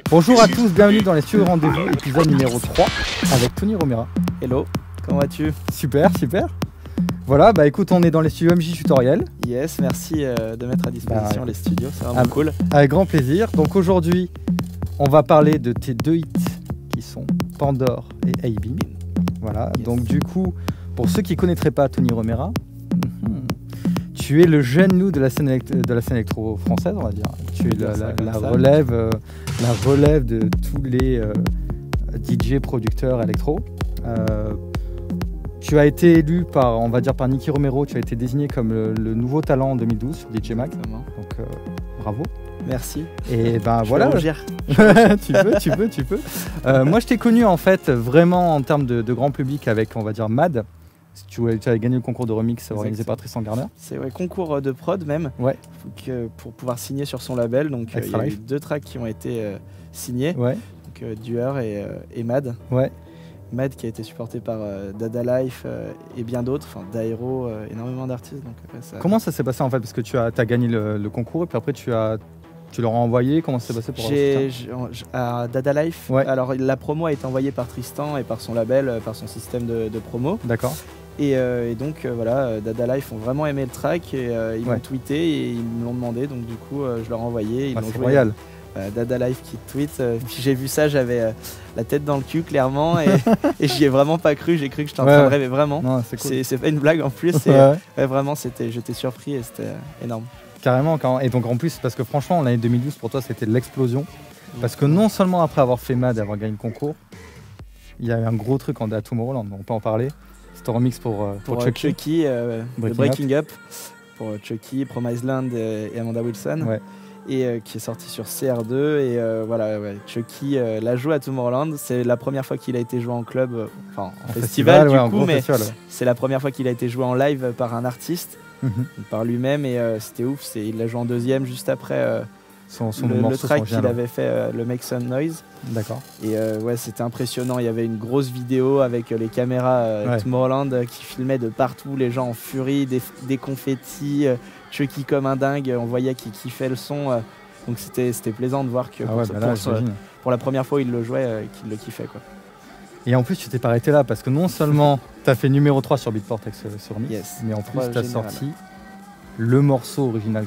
Bonjour à tous, bienvenue dans les studios Rendez-vous, épisode numéro 3 avec Tony Romera. Hello, comment vas-tu? Super, super. Voilà, bah écoute, on est dans les studios MJ Tutoriel. Yes, merci de mettre à disposition les studios, c'est vraiment cool. Avec grand plaisir. Donc aujourd'hui, on va parler de tes deux hits qui sont Pandore et Aibin. Voilà, yes. Donc du coup, pour ceux qui ne connaîtraient pas Tony Romera, tu es le jeune nous de la scène électro française, on va dire. Tu es la relève de tous les DJ producteurs électro. Tu as été élu par, on va dire, par Nicky Romero. Tu as été désigné comme le nouveau talent en 2012 sur DJ Mag. Donc bravo. Merci. Et ben voilà. Tu peux. Moi, je t'ai connu en fait vraiment en termes de grand public avec, on va dire, Mad. Tu avais gagné le concours de remix organisé par Tristan Garner. C'est concours de prod même. Ouais. Pour pouvoir signer sur son label. Donc il y a eu 2 tracks qui ont été signés. Ouais. Donc Duer et Mad. Ouais. Mad qui a été supporté par Dada Life et bien d'autres, enfin Dairo, énormément d'artistes. Comment ça s'est passé en fait? Parce que tu as gagné le concours et puis après tu leur as envoyé. Comment ça s'est passé pour à Dada Life. Ouais. Alors la promo a été envoyée par Tristan et par son label, par son système de promo. D'accord. Et donc voilà, Dada Life ont vraiment aimé le track et ils m'ont tweeté et ils me l'ont demandé, donc du coup je leur ai envoyé. C'est royal. Dada Life qui tweet, puis j'ai vu ça, j'avais la tête dans le cul clairement et j'y ai vraiment pas cru, j'ai cru que j'étais en train de rêver vraiment. Non, c'est cool. C'est pas une blague en plus, vraiment j'étais surpris et c'était énorme. Carrément, et donc en plus parce que franchement l'année 2012 pour toi c'était l'explosion, parce que non seulement après avoir fait Mad et avoir gagné le concours, il y a eu un gros truc en Tomorrowland, on peut en parler. C'était un remix pour Chucky, Breaking Up, pour Chucky, Promised Land et Amanda Wilson. Ouais. Et qui est sorti sur CR2 et voilà, Chucky l'a joué à Tomorrowland. C'est la première fois qu'il a été joué en club, en festival du coup, mais c'est la première fois qu'il a été joué en live par un artiste, par lui-même, et c'était ouf. Il l'a joué en deuxième juste après le track qu'il avait fait, le Make Some Noise. D'accord. Et c'était impressionnant. Il y avait une grosse vidéo avec les caméras Tomorrowland qui filmaient de partout, les gens en furie, des confettis. Chucky comme un dingue, on voyait qu'il kiffait le son, donc c'était plaisant de voir que pour la première fois il le jouait, qu'il le kiffait quoi. Et en plus tu t'es pas arrêté là parce que non seulement tu as fait numéro 3 sur Beatport avec ce remix, mais en plus tu as sorti le morceau original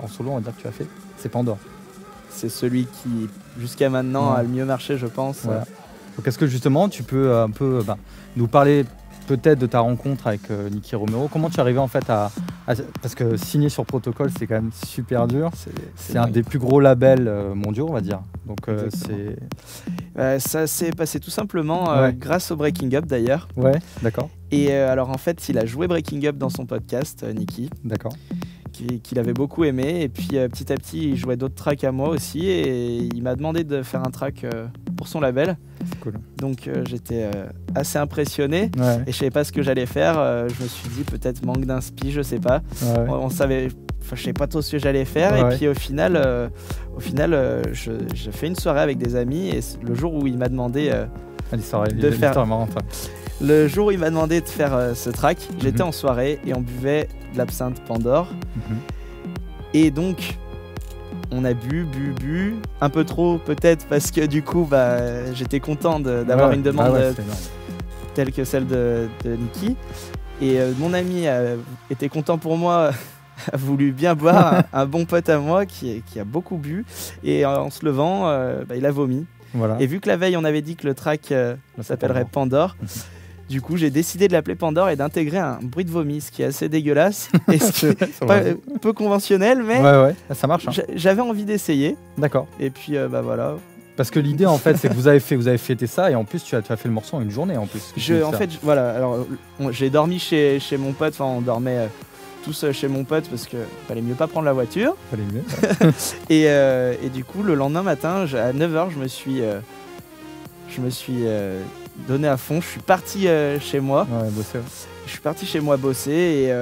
en solo, on va dire que tu as fait, c'est Pandore. C'est celui qui jusqu'à maintenant a le mieux marché je pense. Voilà. Donc est-ce que justement tu peux un peu nous parler peut-être de ta rencontre avec Nicky Romero? Comment tu es arrivé en fait parce que signer sur Protocol c'est quand même super dur, c'est un des plus gros labels mondiaux on va dire, donc ça s'est passé tout simplement grâce au Breaking Up d'ailleurs. Ouais, d'accord. Et alors en fait il a joué Breaking Up dans son podcast, Nicky. D'accord. Qu'il avait beaucoup aimé, et puis petit à petit il jouait d'autres tracks à moi aussi et il m'a demandé de faire un track pour son label. C'est cool. Donc j'étais assez impressionné et je savais pas ce que j'allais faire. Je me suis dit peut-être manque d'inspi, je sais pas. On savait, je savais pas trop ce que j'allais faire et puis au final j'ai fait une soirée avec des amis et le jour où il m'a demandé de faire le jour où il m'a demandé de faire ce track, j'étais en soirée et on buvait de l'absinthe Pandore. Et donc, on a bu, un peu trop peut-être parce que du coup, j'étais content d'avoir une demande telle que celle de Nicky. Et mon ami était content pour moi, a voulu bien boire, un bon pote à moi qui a beaucoup bu. Et en se levant, il a vomi. Voilà. Et vu que la veille, on avait dit que le track s'appellerait Pandore, du coup, j'ai décidé de l'appeler Pandore et d'intégrer un bruit de vomi, ce qui est assez dégueulasse et ce qui est peu conventionnel, mais ça marche. Hein. J'avais envie d'essayer. D'accord. Et puis, voilà. Parce que l'idée, en fait, c'est que vous avez fêté ça et en plus, tu as fait le morceau en une journée en plus. Voilà. Alors, j'ai dormi chez mon pote. Enfin, on dormait tous chez mon pote parce qu'il fallait mieux pas prendre la voiture. Fallait mieux. et du coup, le lendemain matin, à 9h, je me suis donné à fond, je suis parti chez moi. Bosser. Je suis parti chez moi bosser et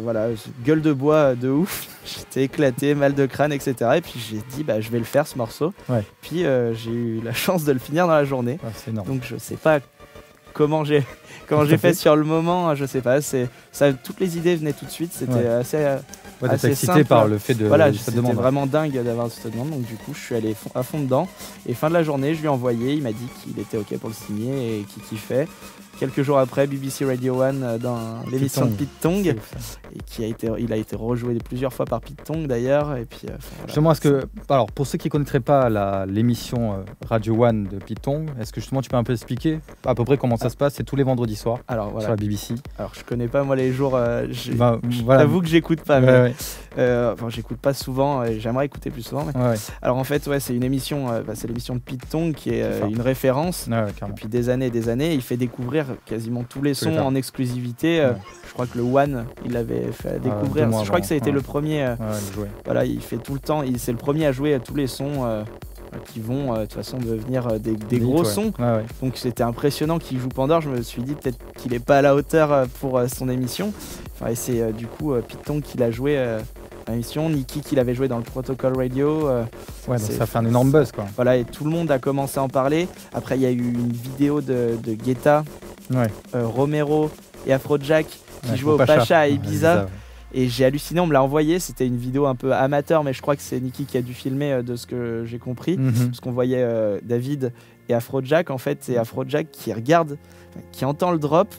voilà, gueule de bois de ouf. J'étais éclaté, mal de crâne, etc. Et puis j'ai dit, je vais le faire ce morceau. Ouais. Puis j'ai eu la chance de le finir dans la journée. C'est énorme. Donc je sais pas comment j'ai fait sur le moment, je sais pas. Toutes les idées venaient tout de suite. C'était assez excité simple par le fait de cette demande. C'était vraiment dingue d'avoir cette demande. Donc du coup, je suis allé à fond dedans. Et fin de la journée, je lui ai envoyé. Il m'a dit qu'il était OK pour le signer et qu'il kiffait. Quelques jours après, BBC Radio 1 dans l'émission de Pete Tong, et il a été rejoué plusieurs fois par Pete Tong d'ailleurs. Et puis, voilà. Justement, alors pour ceux qui ne connaîtraient pas l'émission Radio 1 de Pete Tong, est-ce que justement tu peux un peu expliquer à peu près comment ça se passe? C'est tous les vendredis soirs sur la BBC. Alors je connais pas moi les jours. J'avoue que j'écoute pas. Mais, j'écoute pas souvent. J'aimerais écouter plus souvent. Mais... Alors en fait, c'est une émission. C'est l'émission de Pete Tong qui est une référence depuis des années et des années. Il fait découvrir quasiment tous les sons en exclusivité. Je crois que le One, il l'avait fait découvrir. Je crois que ça a été le premier. Voilà, il fait tout le temps. C'est le premier à jouer tous les sons qui vont de toute façon devenir des gros sons. Donc c'était impressionnant qu'il joue Pandore. Je me suis dit peut-être qu'il n'est pas à la hauteur pour son émission. Et c'est du coup Pete Tong qui l'a joué. Émission, Nicky qui l'avait joué dans le Protocol Radio. Donc ça fait un énorme buzz quoi. Voilà, et tout le monde a commencé à en parler. Après il y a eu une vidéo de Guetta, Romero et Afrojack qui jouaient au Pacha à Ibiza. Et j'ai halluciné, on me l'a envoyé, c'était une vidéo un peu amateur, mais je crois que c'est Nicky qui a dû filmer de ce que j'ai compris, parce qu'on voyait David et Afrojack en fait, c'est Afrojack qui regarde, qui entend le drop,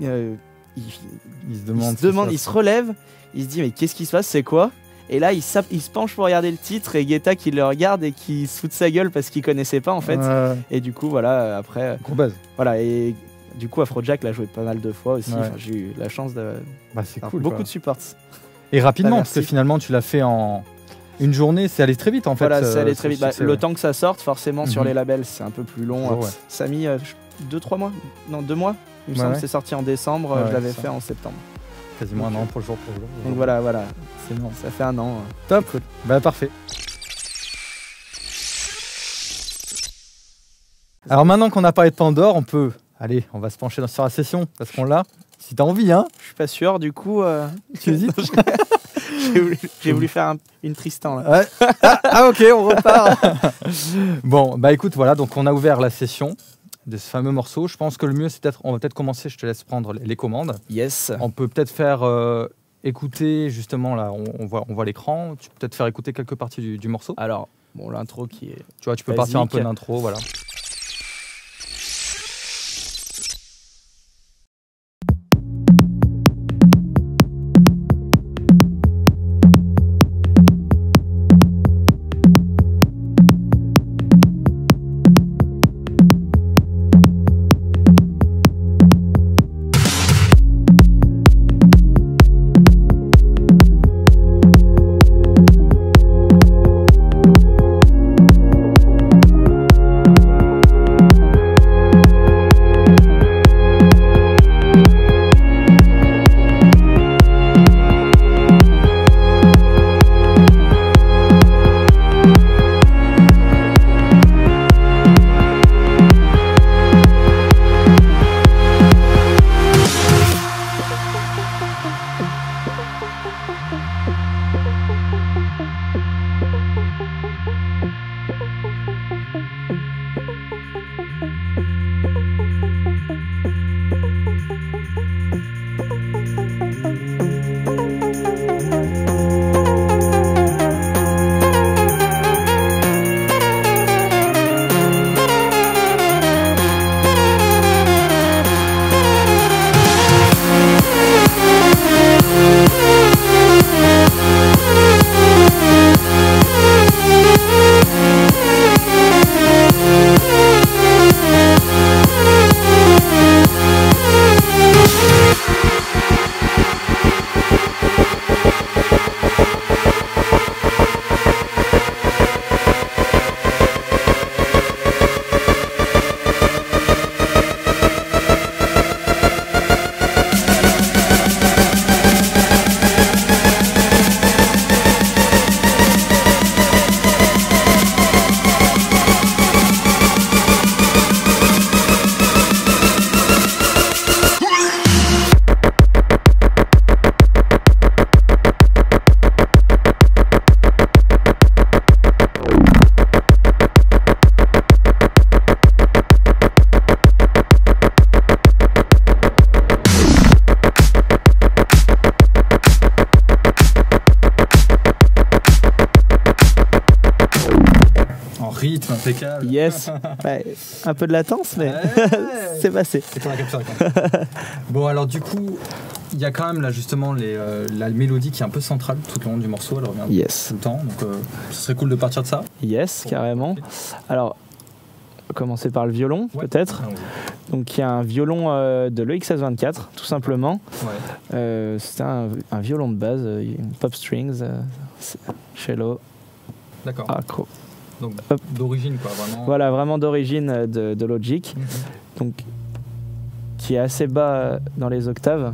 il se relève, il se dit mais qu'est-ce qui se passe, c'est quoi? Et là il se penche pour regarder le titre et Guetta qui le regarde et qui se fout de sa gueule parce qu'il connaissait pas en fait. Et du coup voilà, après gros buzz. Voilà, et du coup Afrojack l'a joué pas mal de fois aussi. J'ai eu la chance de beaucoup de supports. Et rapidement parce que finalement tu l'as fait en une journée, c'est allé très vite en fait. Voilà, c'est allé très vite. Le temps que ça sorte forcément sur les labels c'est un peu plus long. Ça a mis 2 mois. Il me semble que c'est sorti en décembre, je l'avais fait en septembre. Quasiment un an pour le jour. Donc voilà. C'est bon. Ça fait un an. Top. Parfait. Alors maintenant qu'on a parlé de Pandore, on va se pencher sur la session parce qu'on l'a. Si t'as envie, hein. Je suis pas sûr, du coup. Tu hésites? J'ai voulu faire une Tristan là. Ok, on repart. Bon, écoute, voilà, donc on a ouvert la session de ce fameux morceau. Je pense que le mieux, on va peut-être commencer, je te laisse prendre les commandes. Yes. On peut peut-être faire écouter, justement, là, on voit l'écran. Tu peux peut-être faire écouter quelques parties du morceau. Alors, l'intro qui est... Tu vois, tu peux partir un peu d'intro, voilà. rythme impeccable. Yes. Ouais, un peu de latence, mais c'est passé. C'est pour la capture. Bon, alors du coup, il y a quand même là justement la mélodie qui est un peu centrale tout le long du morceau. Elle revient tout le temps. Donc, ce serait cool de partir de ça. Yes, carrément. Alors, commencer par le violon, peut-être. Donc, il y a un violon de l'EXS24, tout simplement. C'est un violon de base, pop strings, cello. D'accord. Accro. Donc, d'origine, quoi, vraiment. Voilà, vraiment d'origine de Logic. Donc, qui est assez bas dans les octaves,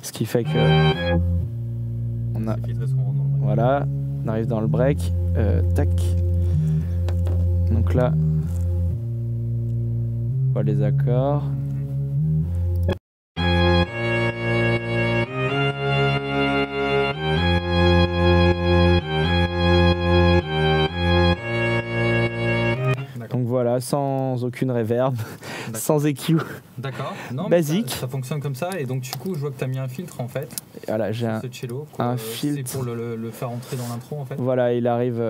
ce qui fait que on arrive dans le break, tac. Donc là, on voit les accords. Donc voilà, sans aucune reverb, sans EQ. D'accord. Basique. Ça fonctionne comme ça, et donc du coup je vois que tu as mis un filtre en fait. Voilà, j'ai un filtre. C'est pour le faire entrer dans l'intro en fait. Voilà, il arrive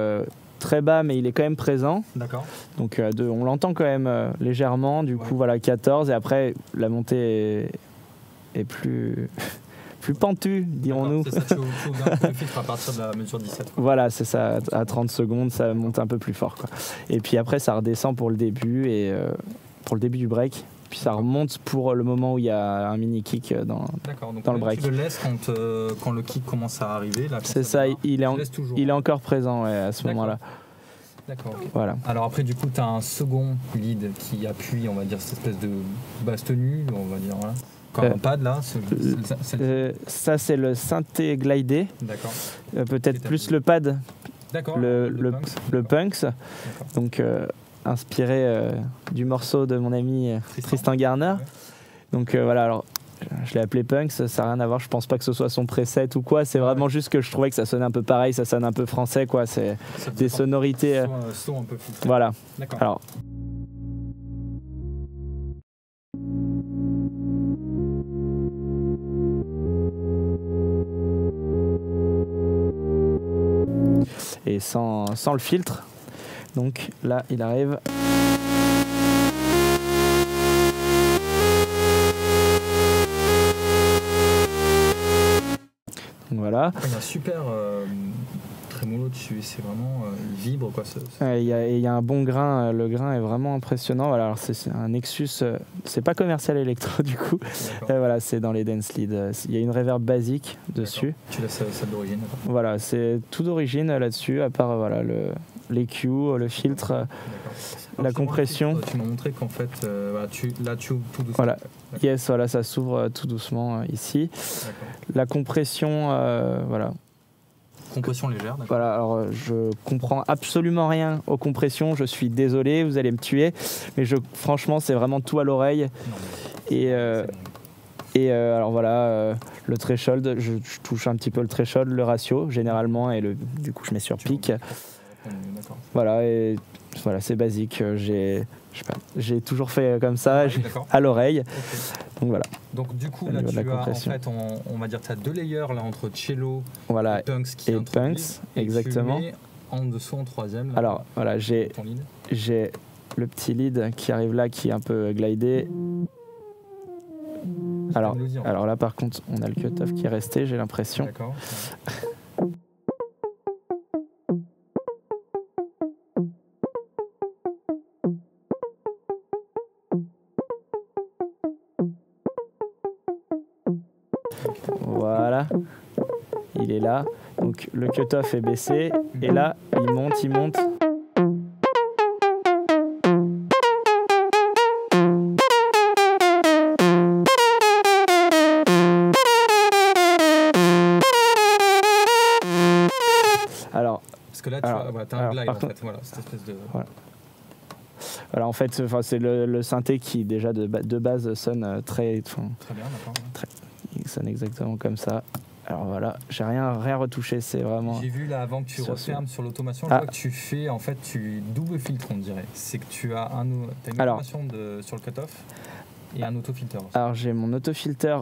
très bas, mais il est quand même présent. D'accord. Donc on l'entend quand même légèrement, du coup voilà 14, et après la montée est plus pentue, dirons-nous. C'est ça, tu ouvres le filtre à partir de la mesure 17. Quoi. Voilà, c'est ça, à 30 secondes, ça monte un peu plus fort, quoi. Et puis après ça redescend pour le début, et pour le début du break. Puis ça remonte pour le moment où il y a un mini kick dans le break. Tu le laisses quand le kick commence à arriver. C'est ça, il est encore présent à ce moment-là. D'accord. Okay. Voilà. Alors après, du coup, tu as un second lead qui appuie, on va dire, cette espèce de basse tenue, on va dire, voilà. Comme un pad là. Ça, c'est le synthé glidé. D'accord. Peut-être plus le pad. D'accord. Le Punks. Donc, inspiré du morceau de mon ami Tristan Garner. Donc voilà, alors je l'ai appelé Punks, ça n'a rien à voir, je pense pas que ce soit son preset ou quoi, c'est vraiment juste que je trouvais que ça sonnait un peu pareil, ça sonne un peu français, quoi, c'est des sonorités. Son un peu filtré. Voilà. D'accord. Alors. Et sans le filtre. Donc là, il arrive. Donc voilà. Il y a un super trémolo dessus, c'est vraiment il vibre quoi. Il y a un bon grain, le grain est vraiment impressionnant. Voilà, alors c'est un Nexus, c'est pas commercial électro du coup. Voilà, c'est dans les dance leads. Il y a une reverb basique dessus. Tu laisses celle d'origine. Voilà, c'est tout d'origine là-dessus, à part voilà l'EQ, le filtre, la compression. Tu m'as montré qu'en fait, tu ouvres tout doucement. Voilà. Yes, voilà, ça s'ouvre tout doucement ici. La compression, voilà. Compression légère, d'accord. Voilà, alors je comprends absolument rien aux compressions, je suis désolé, vous allez me tuer, mais franchement, c'est vraiment tout à l'oreille. Et alors voilà, le threshold, je touche un petit peu le threshold, le ratio généralement, et du coup je mets sur pic. Voilà, et voilà, c'est basique. J'ai toujours fait comme ça, à l'oreille. Okay. Donc voilà. Donc du coup, là, tu as en fait, on va dire, tu as deux layers là entre cello et Punks exactement. Tu mets en dessous en troisième. Là, alors voilà, j'ai le petit lead qui arrive là, qui est un peu glidé. Alors là, par contre, on a le cut-off qui est resté, j'ai l'impression. D'accord. Voilà, il est là. Donc le cut-off est baissé et là il monte. Alors, parce que là tu as un glide en fait, voilà, cette espèce de. Voilà. Alors en fait, c'est le synthé qui déjà de base sonne très bien, d'accord. Il sonne exactement comme ça. Alors voilà, j'ai rien retouché, c'est vraiment. J'ai vu là avant que tu refermes sur l'automation, je vois que tu fais en fait tu double filtres, on dirait. C'est que tu as une automation sur le cutoff et un autofilter. Alors j'ai mon autofilter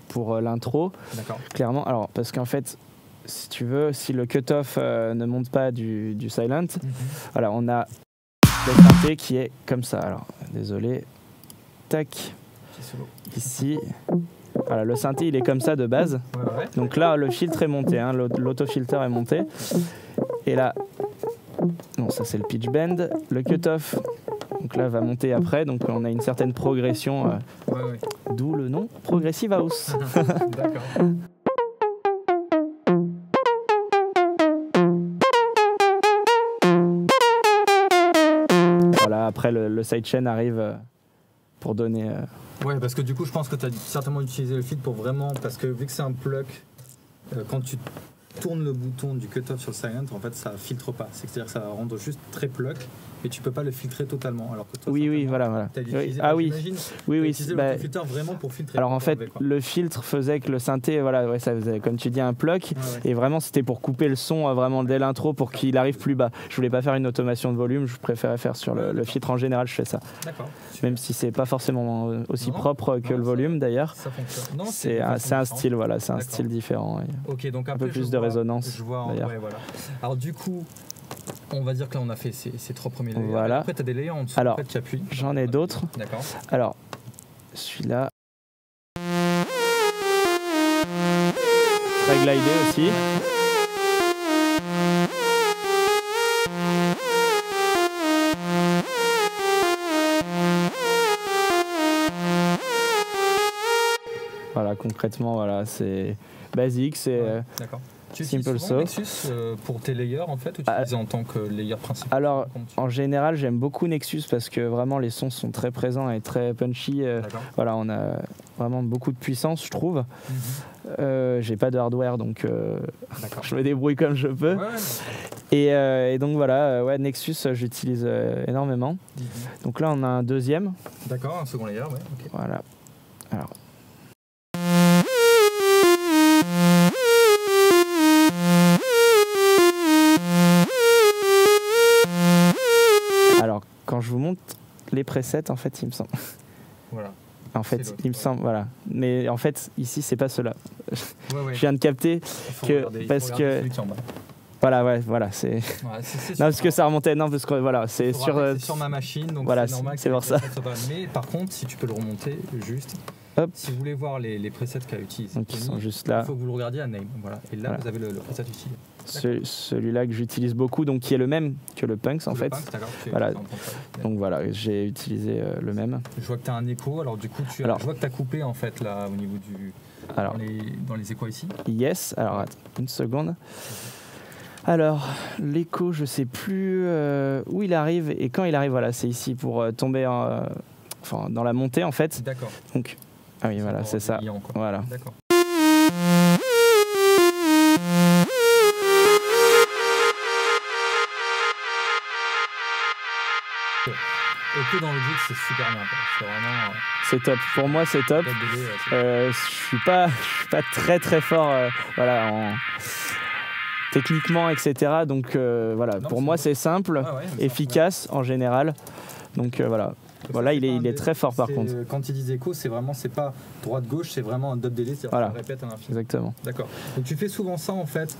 pour l'intro. D'accord. Clairement, alors parce qu'en fait, si tu veux, si le cutoff ne monte pas du silent, voilà, on a le synthé qui est comme ça. Alors, désolé. Tac. Ici. Voilà, le synthé, il est comme ça de base. Ouais. Donc là, le filtre est monté, hein, l'autofilter est monté. Et là, non, ça c'est le pitch bend. Le cutoff, donc là, va monter après. Donc on a une certaine progression, d'où le nom Progressive House. D'accord. Voilà, après le sidechain arrive pour donner... Ouais, parce que du coup, je pense que tu as certainement utilisé le filtre pour vraiment... Parce que vu que c'est un plug, quand tu tournes le bouton du cutoff sur le silent, en fait, ça filtre pas. C'est-à-dire que ça va rendre juste très plug, mais tu peux pas le filtrer totalement. Alors que toi, oui, voilà. T'as utilisé, utilisé le filtre vraiment pour filtrer. Alors en fait, le filtre faisait que le synthé, voilà, ça faisait, comme tu dis, un plug, et vraiment c'était pour couper le son vraiment dès l'intro pour qu'il arrive plus bas. Je voulais pas faire une automation de volume, je préférais faire sur le filtre. En général, je fais ça. D'accord. Même si c'est pas forcément aussi propre que le volume d'ailleurs. Ça fonctionne. Non, c'est un style, voilà, c'est un style différent. Ok, donc un peu plus de résonance. Je vois, voilà. Alors du coup, on va dire que là on a fait ces 3 premiers layers. Voilà. Après tu as des layers en dessous, alors, après tu appuies. J'en ai d'autres. D'accord. Alors, celui-là. Très glidé aussi. Voilà, concrètement, voilà, c'est basique, c'est simple sauce. Nexus pour tes layers en fait, ou tu utilises en tant que layer principal? Alors, en général, j'aime beaucoup Nexus parce que vraiment les sons sont très présents et très punchy. Voilà, on a vraiment beaucoup de puissance, je trouve. J'ai pas de hardware, donc je me débrouille comme je peux. Et donc voilà, Nexus, j'utilise énormément. Donc là, on a un deuxième. D'accord, un second layer, okay. Voilà. Alors, quand je vous montre les presets, en fait, il me semble. Voilà. En fait, il me semble, voilà. Mais en fait, ici, c'est pas cela. Je viens de capter parce que. Voilà, c'est. Non, parce que ça remontait. Non, parce que voilà, c'est sur ma machine, donc voilà, c'est normal. C'est pour ça. Mais par contre, si tu peux le remonter, juste. Hop. Si vous voulez voir les presets qu'a utilisé, donc ils sont juste là. Il faut que vous le regardiez à Name. Voilà. Et là, vous avez le preset utilisé. Celui-là que j'utilise beaucoup, donc qui est le même que le Punks en fait. Voilà. Donc voilà, j'ai utilisé le même. Je vois que tu as un écho. Alors du coup, je vois que tu as coupé en fait là au niveau du. Dans les échos ici. Yes. Alors attends, une seconde. Alors, l'écho, je sais plus où il arrive et quand il arrive. Voilà, c'est ici pour tomber dans la montée en fait. D'accord. Donc, ah oui, voilà, c'est ça. Voilà. D'accord. Et que dans le beat, c'est super bien. C'est vraiment. C'est top. Pour moi, c'est top. Je suis pas très très fort, techniquement, etc. Donc voilà, pour moi, c'est simple, efficace en général. Donc voilà. Voilà, il est très fort par contre. Quand ils disent écho, c'est pas droite-gauche, c'est vraiment un dub délai, c'est-à-dire que ça répète à l'infini. Exactement. D'accord. Donc tu fais souvent ça en fait,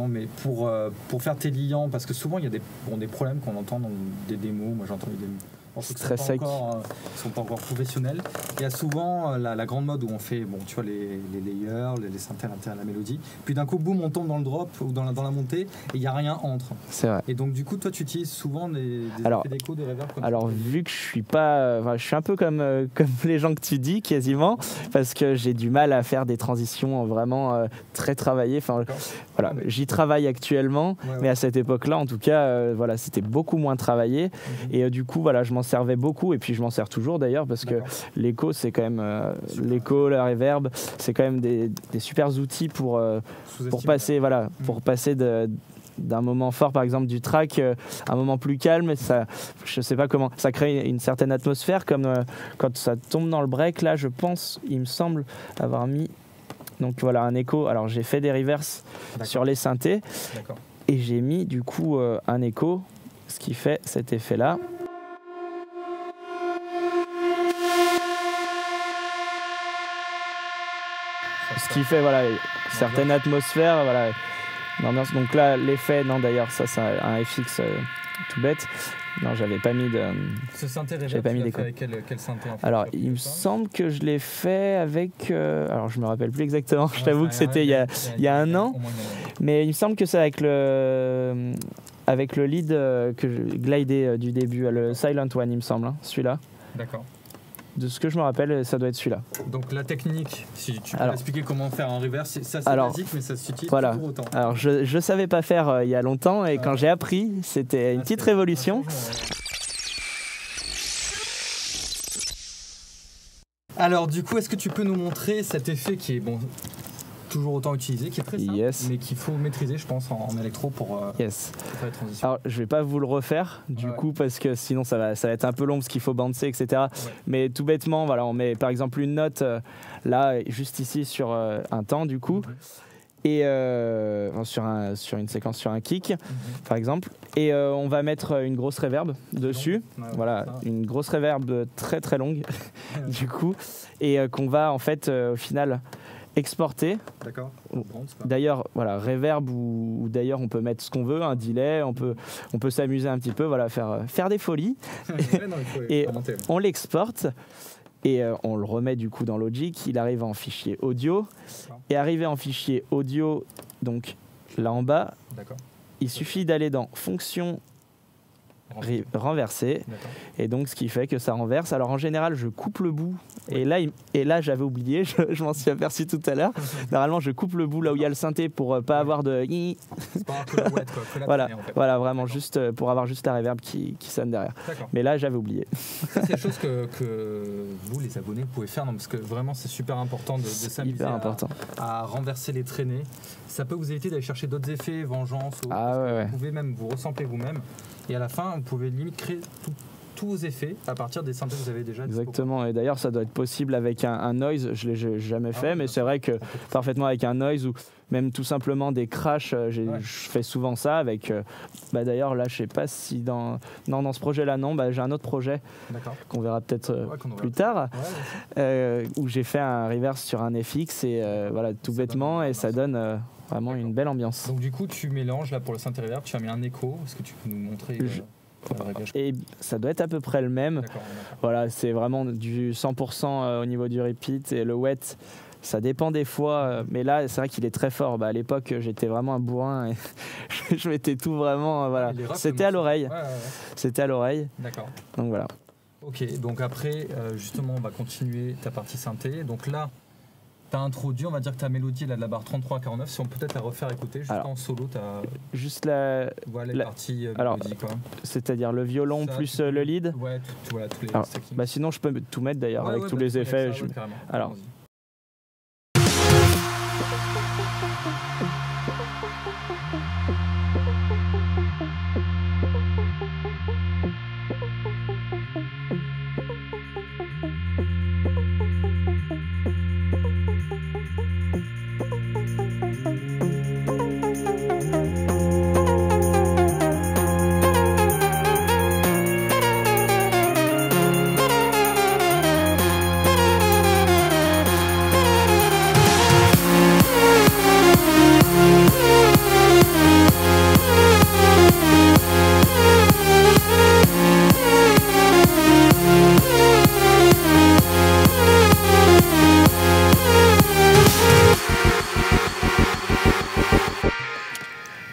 mais pour faire tes liants, parce que souvent il y a des problèmes qu'on entend dans des démos. Moi j'entends des démos. C'est très sec. Ils sont pas encore professionnels. Il y a souvent la grande mode où on fait, tu vois, les layers, les synthés à l'intérieur de la mélodie. Puis d'un coup, boum, on tombe dans le drop ou dans la montée et il n'y a rien entre. C'est vrai. Et donc du coup, toi, tu utilises souvent des effets d'écho, des reverbs. Alors vu que je suis pas, je suis un peu comme les gens que tu dis quasiment, parce que j'ai du mal à faire des transitions vraiment très travaillées. Enfin, voilà, j'y travaille actuellement, mais à cette époque-là, en tout cas, c'était beaucoup moins travaillé. Et du coup, voilà, je m'en servais beaucoup et puis je m'en sers toujours d'ailleurs parce que l'écho c'est quand même l'écho, la reverb, c'est quand même des super outils pour passer pour passer d'un moment fort par exemple du track à un moment plus calme. Ça, je sais pas comment, ça crée une certaine atmosphère comme quand ça tombe dans le break. Là je pense, il me semble avoir mis donc voilà un écho. Alors j'ai fait des reverse sur les synthés et j'ai mis du coup un écho, ce qui fait cet effet là. Ce qui fait certaine atmosphère, une ambiance. Donc là l'effet, non d'ailleurs ça c'est un FX tout bête. Non, j'avais pas mis de. Ce synthé reverb, tu l'as fait avec quel synthé en fait? Alors, il me semble que je l'ai fait avec. Alors, je me rappelle plus exactement. Je t'avoue que c'était il y a un an. Mais il me semble que c'est avec le lead que je glidais du début, le Silent One, il me semble, hein, celui-là. D'accord. De ce que je me rappelle, ça doit être celui-là. Donc la technique, si tu peux expliquer comment faire un reverb, c'est basique, mais ça s'utilise toujours autant. Alors je savais pas faire il y a longtemps, et quand j'ai appris, c'était une petite révolution. Alors du coup, est-ce que tu peux nous montrer cet effet qui est toujours autant utilisé, qui est très simple, mais qu'il faut maîtriser, je pense, en électro pour faire la transition. Alors, je vais pas vous le refaire, du coup, parce que sinon ça va être un peu long, parce qu'il faut bouncer, etc. Ouais. Mais tout bêtement, voilà, on met par exemple une note là, juste ici, sur un temps, du coup, et sur une séquence, sur un kick, par exemple, et on va mettre une grosse reverb dessus, voilà, une grosse reverb très très longue, du coup, et qu'on va en fait, au final, exporter. D'accord. D'ailleurs, voilà, reverb ou d'ailleurs on peut mettre ce qu'on veut, un delay, on peut s'amuser un petit peu, voilà, faire des folies. Et on l'exporte et on le remet du coup dans Logic. Il arrive en fichier audio. Et arrivé en fichier audio, donc là en bas, il suffit d'aller dans fonction renverser, et donc ce qui fait que ça renverse. Alors en général je coupe le bout, et là j'avais oublié, je m'en suis aperçu tout à l'heure. Normalement je coupe le bout là où il y a le synthé pour pas avoir de c'est pas un peu la ouette, quoi. Voilà, vraiment juste pour avoir juste la reverb qui sonne derrière. Mais là j'avais oublié. C'est des choses que vous les abonnés vous pouvez faire, parce que vraiment c'est super important de s'amuser à renverser les traînées. Ça peut vous éviter d'aller chercher d'autres effets, vengeance, vous pouvez même vous ressembler vous-même. Et à la fin, vous pouvez limite créer tous vos effets à partir des synthés que vous avez déjà. Exactement, et d'ailleurs ça doit être possible avec un noise, je ne l'ai jamais fait, mais c'est vrai que parfaitement avec un noise ou même tout simplement des crashs, je fais souvent ça avec... d'ailleurs là je sais pas si dans ce projet-là j'ai un autre projet qu'on verra peut-être plus tard, où j'ai fait un reverse sur un FX et voilà, tout bêtement, et ça donne... vraiment une belle ambiance. Donc du coup tu mélanges là pour le synthé reverb, tu as mis un écho, est-ce que tu peux nous montrer et ça doit être à peu près le même. Voilà, c'est vraiment du 100% au niveau du repeat, et le wet ça dépend des fois, mais là c'est vrai qu'il est très fort. À l'époque j'étais vraiment un bourrin et je mettais tout vraiment, voilà. C'était à l'oreille. C'était à l'oreille. D'accord. Donc voilà. Ok, donc après justement on va continuer ta partie synthé. Donc là tu as introduit, on va dire que ta mélodie là, de la barre 33-49, si on peut peut-être la refaire écouter, juste en solo, tu as... Juste la partie mélodie, quoi. C'est-à-dire le violon ça, plus le lead. Ouais, voilà, tous les sinon je peux tout mettre d'ailleurs avec tous les effets. Alors...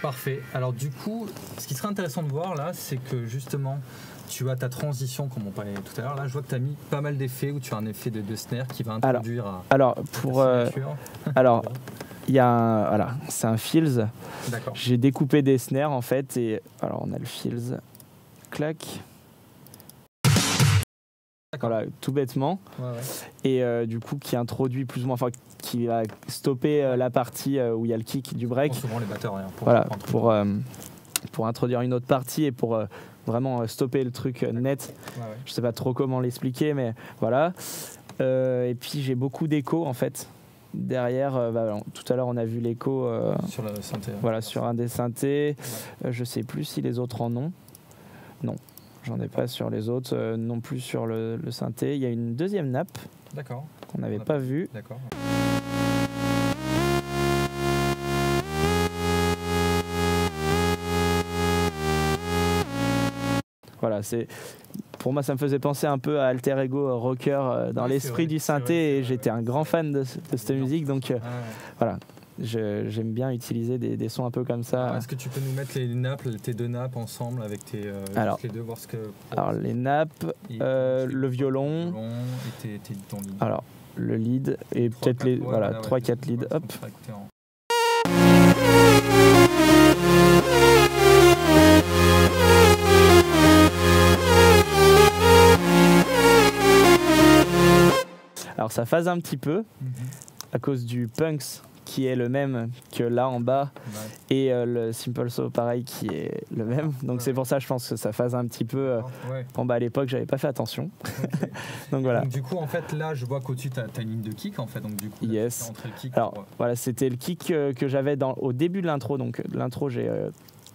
Parfait. Alors du coup, ce qui serait intéressant de voir là, c'est que justement, tu as ta transition, comme on parlait tout à l'heure. Là, je vois que tu as mis pas mal d'effets, où tu as un effet de snare qui va introduire il y a voilà, c'est un fills. J'ai découpé des snares en fait, et alors on a le fills, clac. Voilà, tout bêtement. Et du coup qui introduit plus ou moins, qui va stopper la partie où il y a le kick du break. Souvent les batteurs, pour introduire une autre partie et pour vraiment stopper le truc net. Je sais pas trop comment l'expliquer, mais voilà. Et puis j'ai beaucoup d'écho en fait. Derrière, tout à l'heure on a vu l'écho sur le synthé. Voilà, sur un des synthés. Je sais plus si les autres en ont. Non. J'en ai pas sur les autres, non plus sur le synthé. Il y a une deuxième nappe qu'on n'avait pas vue. voilà, pour moi, ça me faisait penser un peu à Alter Ego Rocker dans l'esprit du synthé, et j'étais un grand fan de cette musique, donc voilà. J'aime bien utiliser des sons un peu comme ça. Alors, est-ce que tu peux nous mettre les nappes, tes deux nappes ensemble avec les deux, voir ce que... Alors les nappes, le violon et ton lead. Alors le lead et peut-être 3-4 leads. Hop. Alors ça phase un petit peu à cause du punks qui est le même que là en bas, et le Simple Saw pareil qui est le même, donc c'est pour ça je pense que ça phase un petit peu. En bas à l'époque j'avais pas fait attention. Donc voilà. Donc, du coup en fait là je vois qu'au-dessus t'as une ligne de kick en fait, donc du coup là, yes. entre le kick alors voilà, c'était le kick que j'avais au début de l'intro, donc l'intro j'ai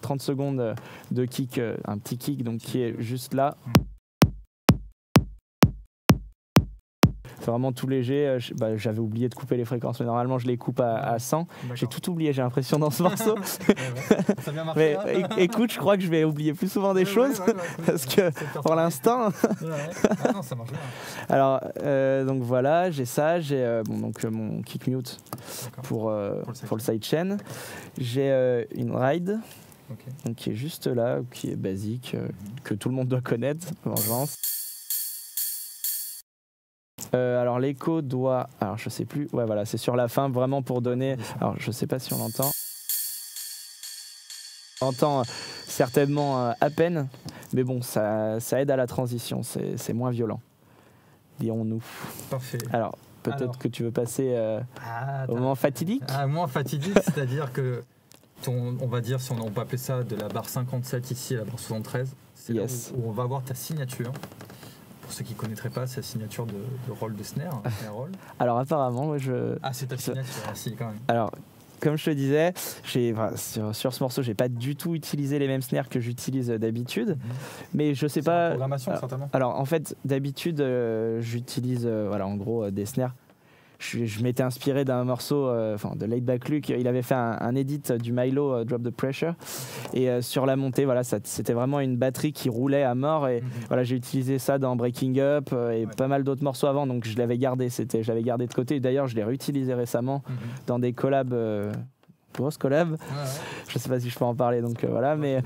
30 secondes de kick, un petit kick donc qui est juste là. C'est vraiment tout léger. J'avais oublié de couper les fréquences, mais normalement je les coupe à 100. J'ai tout oublié, j'ai l'impression, dans ce morceau. Ça a bien marché, mais écoute, je crois que je vais oublier plus souvent des choses parce que pour l'instant. Ah non, ça marche bien. Alors donc voilà, j'ai ça, j'ai mon kick mute pour le sidechain. J'ai une ride. Donc, qui est juste là, qui est basique, que tout le monde doit connaître, vengeance. Alors l'écho doit, alors je sais plus, ouais voilà, c'est sur la fin vraiment pour donner, alors je sais pas si on l'entend. On entend certainement à peine, mais bon ça aide à la transition, c'est moins violent, dirons-nous. Parfait. Alors peut-être que tu veux passer au moment fatidique. Moment fatidique, c'est-à-dire que on va dire, si on peut appeler ça de la barre 57 ici à la barre 73, c'est là où on va voir ta signature. Pour ceux qui ne connaîtraient pas, c'est la signature de roll de snare, roll. Alors apparemment, c'est ta signature, si quand même. Alors, comme je te disais, sur ce morceau, j'ai pas du tout utilisé les mêmes snares que j'utilise d'habitude, mais je sais pas. Programmation certainement. Alors en fait, d'habitude, j'utilise en gros des snares. Je m'étais inspiré d'un morceau de Laid Back Luke. Il avait fait un edit du Milo Drop the Pressure, et sur la montée c'était vraiment une batterie qui roulait à mort, et j'ai utilisé ça dans Breaking Up et pas mal d'autres morceaux avant, donc je l'avais gardé, de côté. D'ailleurs je l'ai réutilisé récemment dans des collabs, grosse collab. Je sais pas si je peux en parler, donc voilà, mais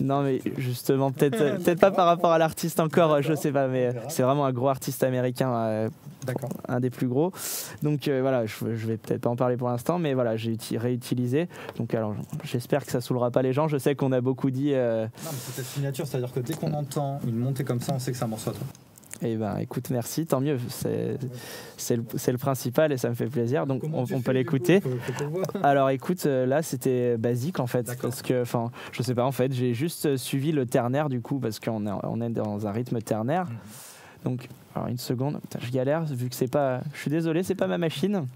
non, mais justement peut-être pas par rapport à l'artiste encore, je sais pas, mais c'est vraiment un gros artiste américain, un des plus gros, donc voilà, je vais peut-être pas en parler pour l'instant, mais voilà, j'ai réutilisé, donc alors j'espère que ça saoulera pas les gens. Je sais qu'on a beaucoup dit non, mais c'est ta signature, c'est à dire que dès qu'on entend une montée comme ça, on sait que c'est un morceau à toi. Eh ben, écoute, merci, tant mieux. C'est le principal et ça me fait plaisir. Donc, on peut l'écouter. Alors, écoute, là, c'était basique en fait, parce que, je sais pas, en fait, j'ai juste suivi le ternaire du coup, parce qu'on est dans un rythme ternaire. Donc, alors une seconde, putain, je galère vu que c'est pas. Je suis désolé, c'est pas ma machine.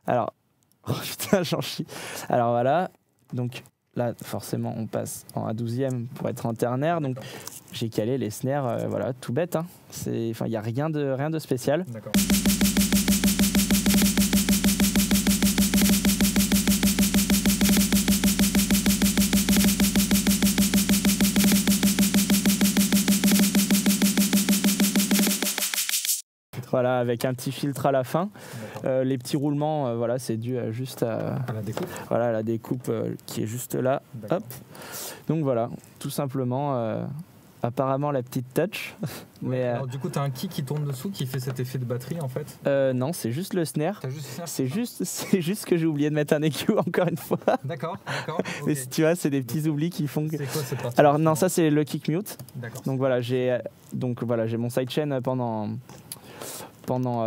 Alors, oh putain, j'en chie. Alors voilà, donc. Là, forcément, on passe en A12e pour être en ternaire. Donc, j'ai calé les snares, tout bête. Hein. Il n'y a rien de spécial. D'accord. Voilà, avec un petit filtre à la fin. Les petits roulements, c'est dû juste à la découpe. Voilà, la découpe qui est juste là. Hop. Donc voilà, tout simplement, apparemment la petite touch. Mais, alors du coup, tu as un kick qui tourne dessous qui fait cet effet de batterie en fait. Non, c'est juste le snare. C'est juste que j'ai oublié de mettre un EQ encore une fois. D'accord. Okay. Mais tu vois, c'est des petits oublis qui font que... C'est quoi cette partie? Alors non, ça c'est le kick mute. D'accord. Donc voilà, j'ai mon sidechain pendant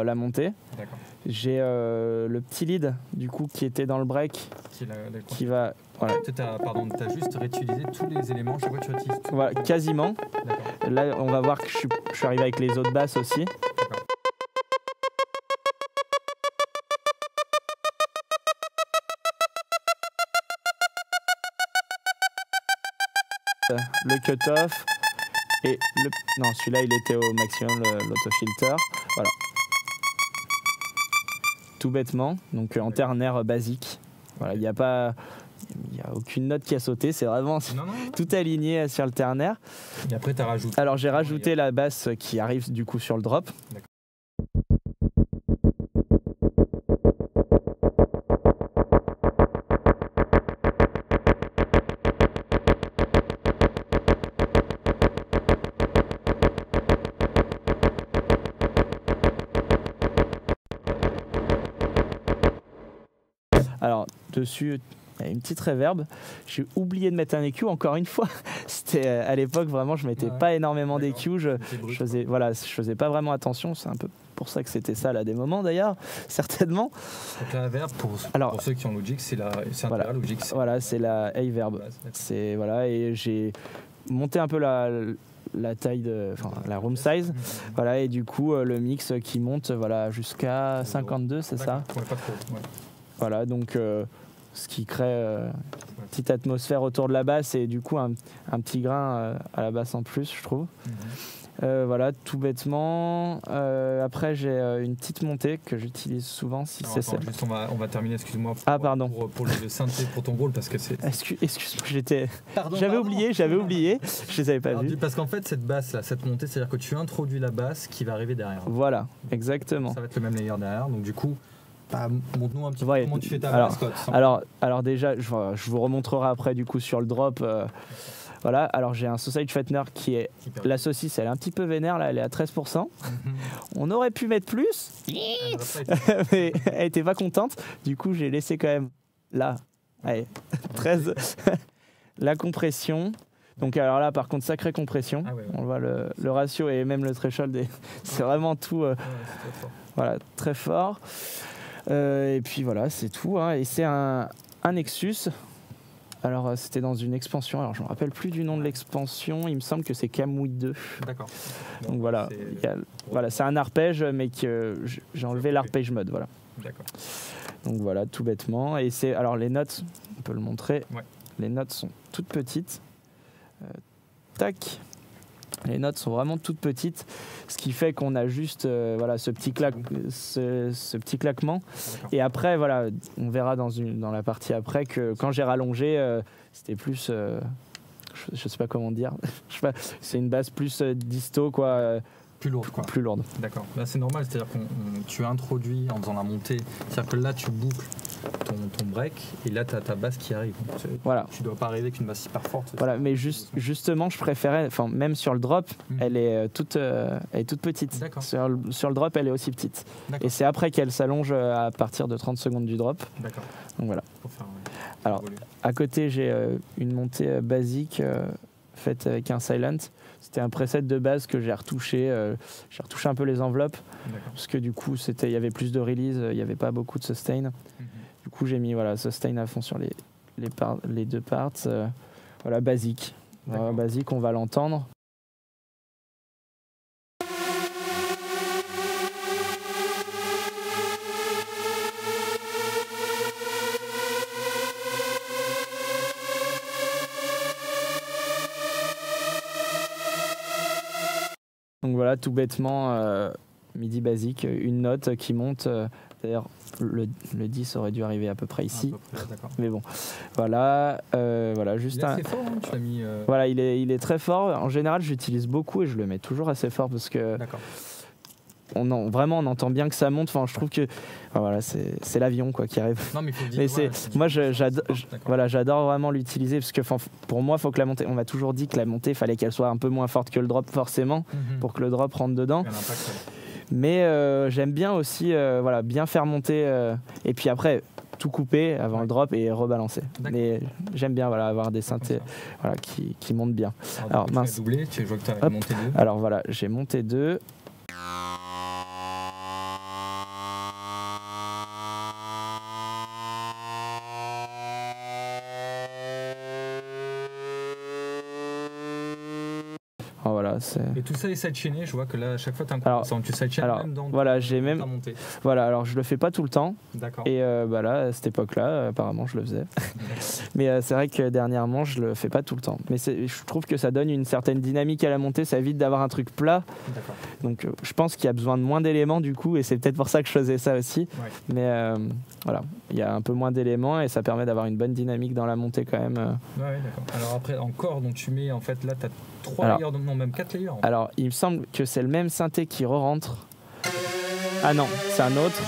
la montée. D'accord. J'ai le petit lead du coup qui était dans le break qui va voilà. T'as juste réutilisé tous les éléments, chaque fois tu utilises tout. Voilà, quasiment. D'accord. Là on va voir que je suis arrivé avec les autres basses aussi. D'accord. Le cut-off et non, celui-là il était au maximum, l'autofilter. Voilà. Tout bêtement, donc en ternaire basique. Voilà, il n'y a n'y a aucune note qui a sauté, c'est vraiment tout aligné sur le ternaire. Et après, tu as rajouté. Alors j'ai rajouté la basse qui arrive du coup sur le drop. D'accord. Alors, dessus, il y a une petite reverb. J'ai oublié de mettre un EQ encore une fois. C'était à l'époque, vraiment, je mettais pas énormément d'EQ. Je faisais pas vraiment attention. C'est un peu pour ça que c'était ça, là, des moments d'ailleurs, certainement. Donc la reverb, pour ceux qui ont Logic, c'est Logic. Voilà, c'est la A-Verb. Et j'ai monté un peu la taille la room size, voilà, et du coup le mix qui monte jusqu'à 52, c'est ça? Ouais, pas trop. Ouais. Voilà, donc ce qui crée une petite atmosphère autour de la basse et du coup un petit grain à la basse en plus, je trouve. Voilà, tout bêtement. Après, j'ai une petite montée que j'utilise souvent. On va terminer, excuse-moi. Pardon. Pour le synthé, pour ton rôle, parce que c'est. Excuse-moi, j'avais oublié, je les avais pas vus. Parce qu'en fait, cette basse là, cette montée, c'est-à-dire que tu introduis la basse qui va arriver derrière. Voilà, exactement. Ça va être le même layer derrière, donc du coup. Montre-nous un petit peu comment tu fais ta basse. Alors déjà, je vous remontrerai après du coup sur le drop. Voilà, alors j'ai un sausage fattener qui est... La saucisse, elle est un petit peu vénère, là, elle est à 13%. On aurait pu mettre plus, mais elle était pas contente. Du coup, j'ai laissé quand même là, allez, 13. La compression. Donc alors là, par contre, sacrée compression. On voit le ratio et même le threshold. C'est vraiment tout très fort. Et puis voilà, c'est tout. Et c'est un Nexus. Alors c'était dans une expansion, alors je ne me rappelle plus du nom de l'expansion, il me semble que c'est Camouille 2. D'accord. Donc voilà, c'est un arpège, mais que j'ai enlevé l'arpège mode, voilà. D'accord. Donc voilà, tout bêtement. Et alors les notes, on peut le montrer, les notes sont toutes petites. Tac. Les notes sont vraiment toutes petites, ce qui fait qu'on a juste ce petit claquement. Et après, voilà, on verra dans la partie après que quand j'ai rallongé, c'était plus, je sais pas comment dire, c'est une basse plus disto, quoi. Plus lourde, quoi. Plus lourde. D'accord. Là, c'est normal, c'est-à-dire que tu introduis en faisant la montée, c'est-à-dire que là, tu boucles ton break et là, tu as ta basse qui arrive. Voilà. Tu dois pas arriver avec une basse hyper forte. Voilà, mais justement, je préférais, même sur le drop, elle est toute petite. D'accord. Sur le drop, elle est aussi petite. Et c'est après qu'elle s'allonge à partir de 30 secondes du drop. D'accord. Donc voilà. Pour faire, alors, à côté, j'ai une montée basique faite avec un silent. C'était un preset de base que j'ai retouché. J'ai retouché un peu les enveloppes. Parce que du coup, il y avait plus de release, il n'y avait pas beaucoup de sustain. Du coup, j'ai mis sustain à fond sur les deux parts. Basique. Basique, on va l'entendre. Donc voilà, tout bêtement, MIDI basique, une note qui monte. D'ailleurs, le 10 aurait dû arriver à peu près ici. À peu près, mais bon, voilà, juste il est assez fort, hein, tu l'as mis. Voilà, il est très fort. En général, j'utilise beaucoup et je le mets toujours assez fort parce que. D'accord. On entend bien que ça monte. Enfin, je trouve que c'est l'avion qui arrive. Non, mais faut dire. Moi, j'adore vraiment l'utiliser parce que pour moi, faut que la montée. On m'a toujours dit que la montée, fallait qu'elle soit un peu moins forte que le drop forcément pour que le drop rentre dedans. Mais j'aime bien aussi, bien faire monter et puis après tout couper avant le drop et rebalancer. Mais j'aime bien avoir des synthés qui montent bien. Alors mince. Doublé, je vois que tu as monté 2. Alors voilà, j'ai monté 2. Oh, voilà, et tout ça est sidechainé, je vois que là à chaque fois tu as un compresseur. Tu sidechaines même dans voilà, ta montée. Voilà, alors je le fais pas tout le temps. D'accord. Et là, à cette époque-là, apparemment je le faisais. Mais c'est vrai que dernièrement je le fais pas tout le temps. Mais je trouve que ça donne une certaine dynamique à la montée, ça évite d'avoir un truc plat. D'accord. Donc je pense qu'il y a besoin de moins d'éléments du coup, et c'est peut-être pour ça que je faisais ça aussi. Ouais. Mais voilà, il y a un peu moins d'éléments et ça permet d'avoir une bonne dynamique dans la montée quand même. Ouais, d'accord. Alors après encore, donc tu mets en fait là tu as 3 layers, non même 4 layers. Alors il me semble que c'est le même synthé qui re-rentre. Ah non, c'est un autre.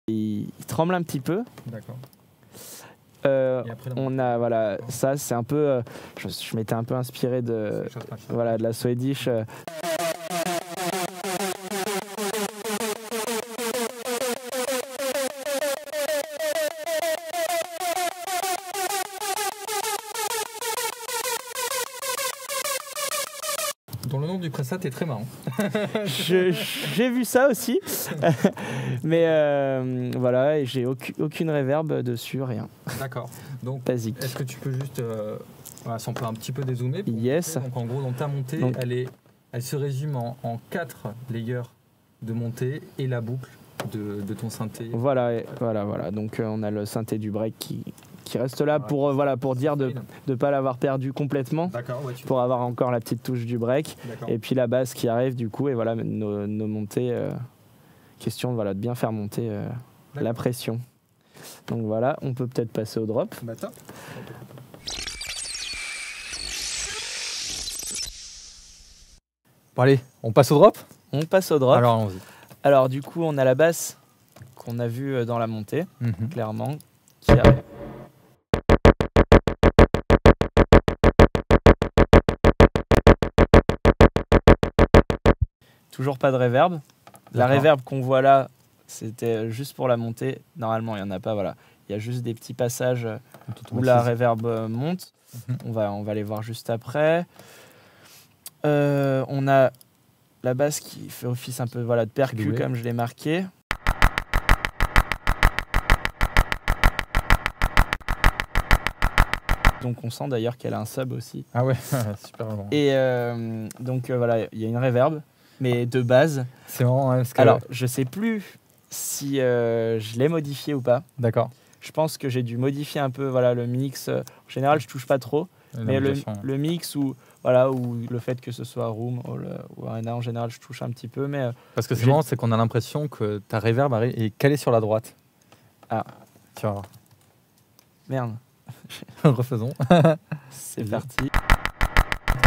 Il tremble un petit peu. D'accord. On a voilà, ça c'est un peu je m'étais un peu inspiré de la Swedish. Dont le nom du preset est très marrant. J'ai vu ça aussi. Mais voilà, et j'ai aucune reverb dessus, rien. D'accord. Donc, basique. Est-ce que tu peux juste, si on peut un petit peu dézoomer pour Yes. montrer. Donc en gros, dans ta montée, elle se résume en 4 layers de montée et la boucle de ton synthé. Voilà. Donc on a le synthé du break qui reste là pour dire de ne pas l'avoir perdu complètement. D'accord, pour avoir encore la petite touche du break. D'accord. Et puis la basse qui arrive du coup, et voilà nos montées. Question de bien faire monter la pression. Donc voilà, on peut peut-être passer au drop. Bah top. Bon allez, on passe au drop ? On passe au drop. Alors allons-y. Alors du coup, on a la basse qu'on a vue dans la montée, clairement, qui arrive. Toujours pas de reverb. La reverb qu'on voit là, c'était juste pour la montée. Normalement, il n'y en a pas. Voilà. Il y a juste des petits passages où la reverb monte. On va les voir juste après. On a la basse qui fait office un peu de percu, comme je l'ai marqué. Donc on sent d'ailleurs qu'elle a un sub aussi. Ah ouais, super bon. Et donc voilà, il y a une reverb, mais de base. C'est marrant, parce que... Alors, je sais plus si je l'ai modifié ou pas. D'accord. Je pense que j'ai dû modifier un peu le mix. En général, je touche pas trop. Mais le mix ou le fait que ce soit Room ou Arena, en général, je touche un petit peu. Mais parce que c'est marrant, c'est qu'on a l'impression que ta reverb est calée sur la droite. Ah. Tu vas voir. Merde. Refaisons. C'est parti.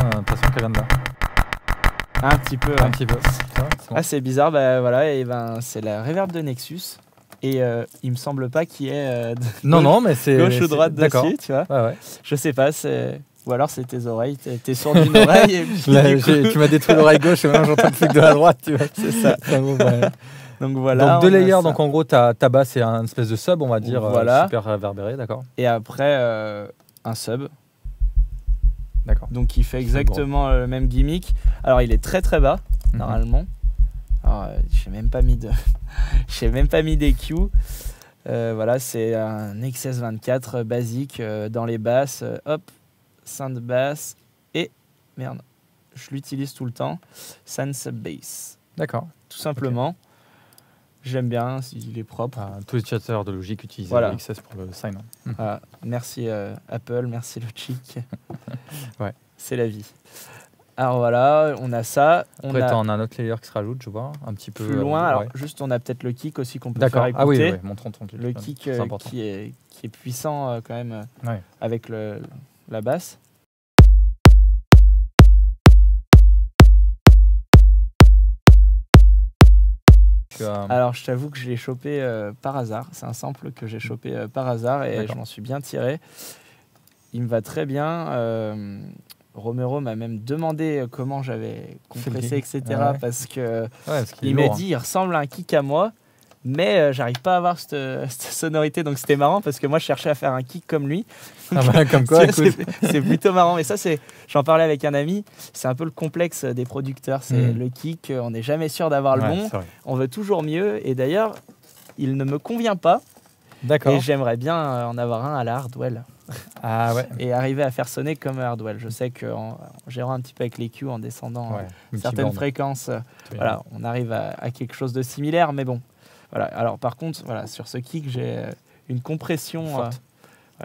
On a l'impression qu'elle vient de là. Un petit peu. Un petit peu. C'est bizarre. C'est la reverb de Nexus. Et il me semble pas qu'il y ait non, mais c'est gauche ou droite dessus, tu vois. Ouais. Je sais pas, ou alors c'est tes oreilles, t'es sourd d'une oreille. Et puis, tu m'as détruit l'oreille gauche et maintenant j'entends le truc de la droite, tu vois. C'est ça. Donc voilà. Donc 2 layers, donc en gros ta basse c'est un espèce de sub, on va dire, super réverbéré, d'accord. Et après un sub. D'accord. Donc il fait exactement le même gimmick. Alors il est très très bas normalement. Alors j'ai même pas mis d'EQ. C'est un XS24 basique dans les basses. Synth basse et merde, je l'utilise tout le temps. Synth bass. D'accord. Tout simplement. J'aime bien, il est propre. Tous les utilisateurs de Logic utilisent XS pour le sign. Merci Apple, merci Logic. Ouais. C'est la vie. Alors voilà, on a ça. Après, on a un autre layer qui se rajoute, je vois, un petit peu plus loin. Alors juste, on a peut-être le kick aussi qu'on peut faire écouter. Ah oui, montrons ton kick. Le kick qui est puissant quand même avec la basse. Alors je t'avoue que je l'ai chopé par hasard. C'est un sample que j'ai chopé par hasard et je m'en suis bien tiré. Il me va très bien. Romero m'a même demandé comment j'avais compressé, etc. Parce qu'il m'a dit il ressemble à un kick à moi. mais j'arrive pas à avoir cette sonorité, donc c'était marrant parce que moi je cherchais à faire un kick comme lui. Comme quoi, c'est plutôt marrant, mais ça j'en parlais avec un ami, c'est un peu le complexe des producteurs, c'est le kick, on n'est jamais sûr d'avoir le bon, on veut toujours mieux, et d'ailleurs il ne me convient pas. D'accord. Et j'aimerais bien en avoir un à la Hardwell. Ah ouais. Et arriver à faire sonner comme Hardwell. Je sais qu'en gérant un petit peu avec les Q, en descendant certaines fréquences, voilà, on arrive à quelque chose de similaire, mais bon. Voilà. Alors par contre, voilà, sur ce kick, j'ai une compression,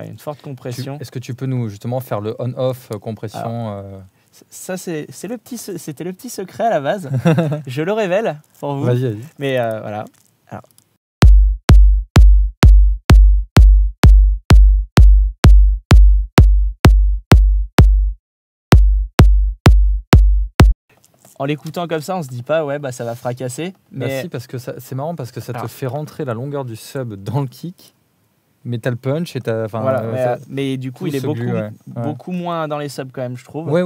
une forte compression. Est-ce que tu peux nous justement faire le on-off compression? Alors, ça c'était le petit secret à la base. Je le révèle pour vous. Vas-y. Mais voilà. En l'écoutant comme ça, on se dit pas ça va fracasser. Mais si, parce que c'est marrant parce que ça te fait rentrer la longueur du sub dans le kick, mais t'as le punch et t'as. Mais du coup, il est beaucoup moins dans les subs quand même, je trouve. Ouais.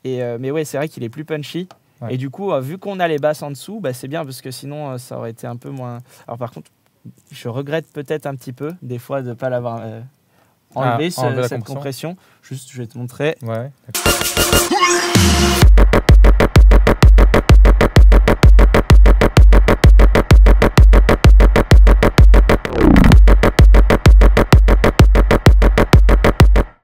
Et mais c'est vrai qu'il est plus punchy. Ouais. Et du coup, vu qu'on a les basses en dessous, c'est bien parce que sinon, ça aurait été un peu moins. Alors par contre, je regrette peut-être un petit peu des fois de ne pas l'avoir enlevé cette compression. Juste, je vais te montrer. Ouais.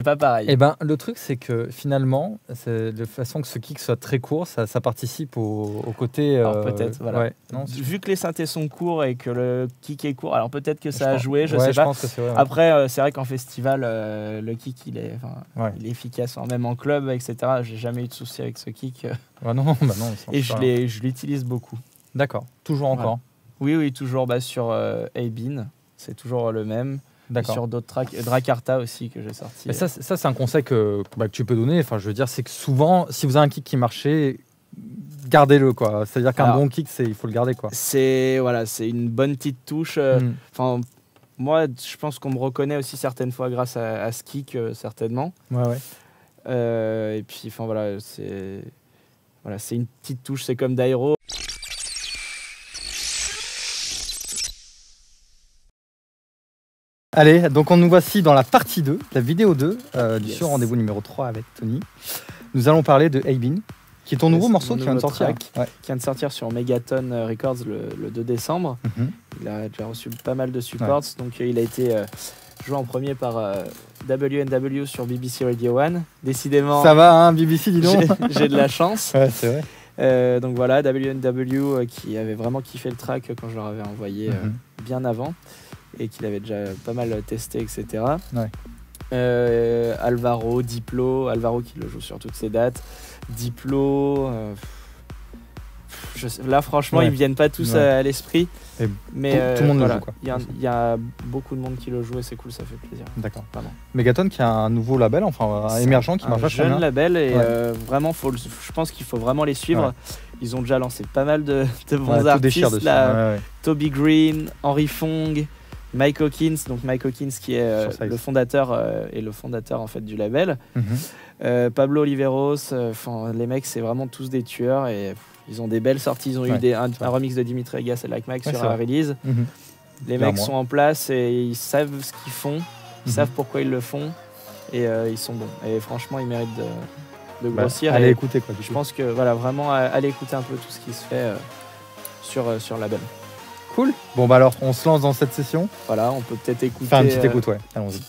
Pas pareil. Et le truc, c'est que finalement, de façon que ce kick soit très court, ça participe au côté. Alors peut-être, voilà. Ouais, vu que les synthés sont courts et que le kick est court, alors peut-être que ça a joué, je sais je pas. Pense que c'est vrai, Après, c'est vrai qu'en festival, le kick, il est efficace, même en club, etc. J'ai jamais eu de souci avec ce kick. Non. Et je l'utilise beaucoup. D'accord. Toujours encore. Oui, toujours sur A-Bean. C'est toujours le même. D'accord. Sur d'autres tracks, Dracarta aussi que j'ai sorti. Mais ça c'est un conseil que tu peux donner. Enfin, je veux dire, c'est que souvent, si vous avez un kick qui marchait, gardez-le, quoi. C'est-à-dire qu'un bon kick, il faut le garder, quoi. C'est une bonne petite touche. Enfin, moi, je pense qu'on me reconnaît aussi certaines fois grâce à ce kick, certainement. Ouais. Et puis, enfin voilà, c'est une petite touche. C'est comme Dairo. Allez, donc on nous voici dans la partie 2, la vidéo 2 du Sur Rendez-vous numéro 3 avec Tony. Nous allons parler de A-Bean, qui est ton nouveau morceau qui vient de sortir. Qui vient de sortir sur Megaton Records le 2 décembre. Il a déjà reçu pas mal de supports, donc il a été joué en premier par WNW sur BBC Radio 1. Décidément, ça va, hein, BBC, dis donc. J'ai de la chance. Ouais, c'est vrai. Donc voilà, WNW qui avait vraiment kiffé le track quand je leur avais envoyé bien avant. Et qu'il avait déjà pas mal testé, etc. Alvaro, Diplo, Alvaro qui le joue sur toutes ses dates, Diplo, là franchement ils me viennent pas tous à l'esprit, mais tout le monde le joue, quoi. Il y a beaucoup de monde qui le joue et c'est cool, ça fait plaisir. D'accord. Megaton qui a un nouveau label, émergent, qui marche vachement bien. Un jeune label et vraiment je pense qu'il faut vraiment les suivre. Ils ont déjà lancé pas mal de bons artistes là. Toby Green, Henry Fong, Mike Hawkins, qui est le fondateur en fait du label. Pablo Oliveros, les mecs c'est vraiment tous des tueurs et ils ont des belles sorties. Ils ont eu un remix de Dimitri Vegas et Like Mike sur la release. Les mecs sont en place et ils savent ce qu'ils font, ils savent pourquoi ils le font et ils sont bons. Et franchement ils méritent de grossir. Allez écouter, quoi. Je pense que vraiment allez écouter un peu tout ce qui se fait sur le label. Cool. Bon alors on se lance dans cette session. Voilà, on peut peut-être écouter. Faire une petite écoute, allons-y.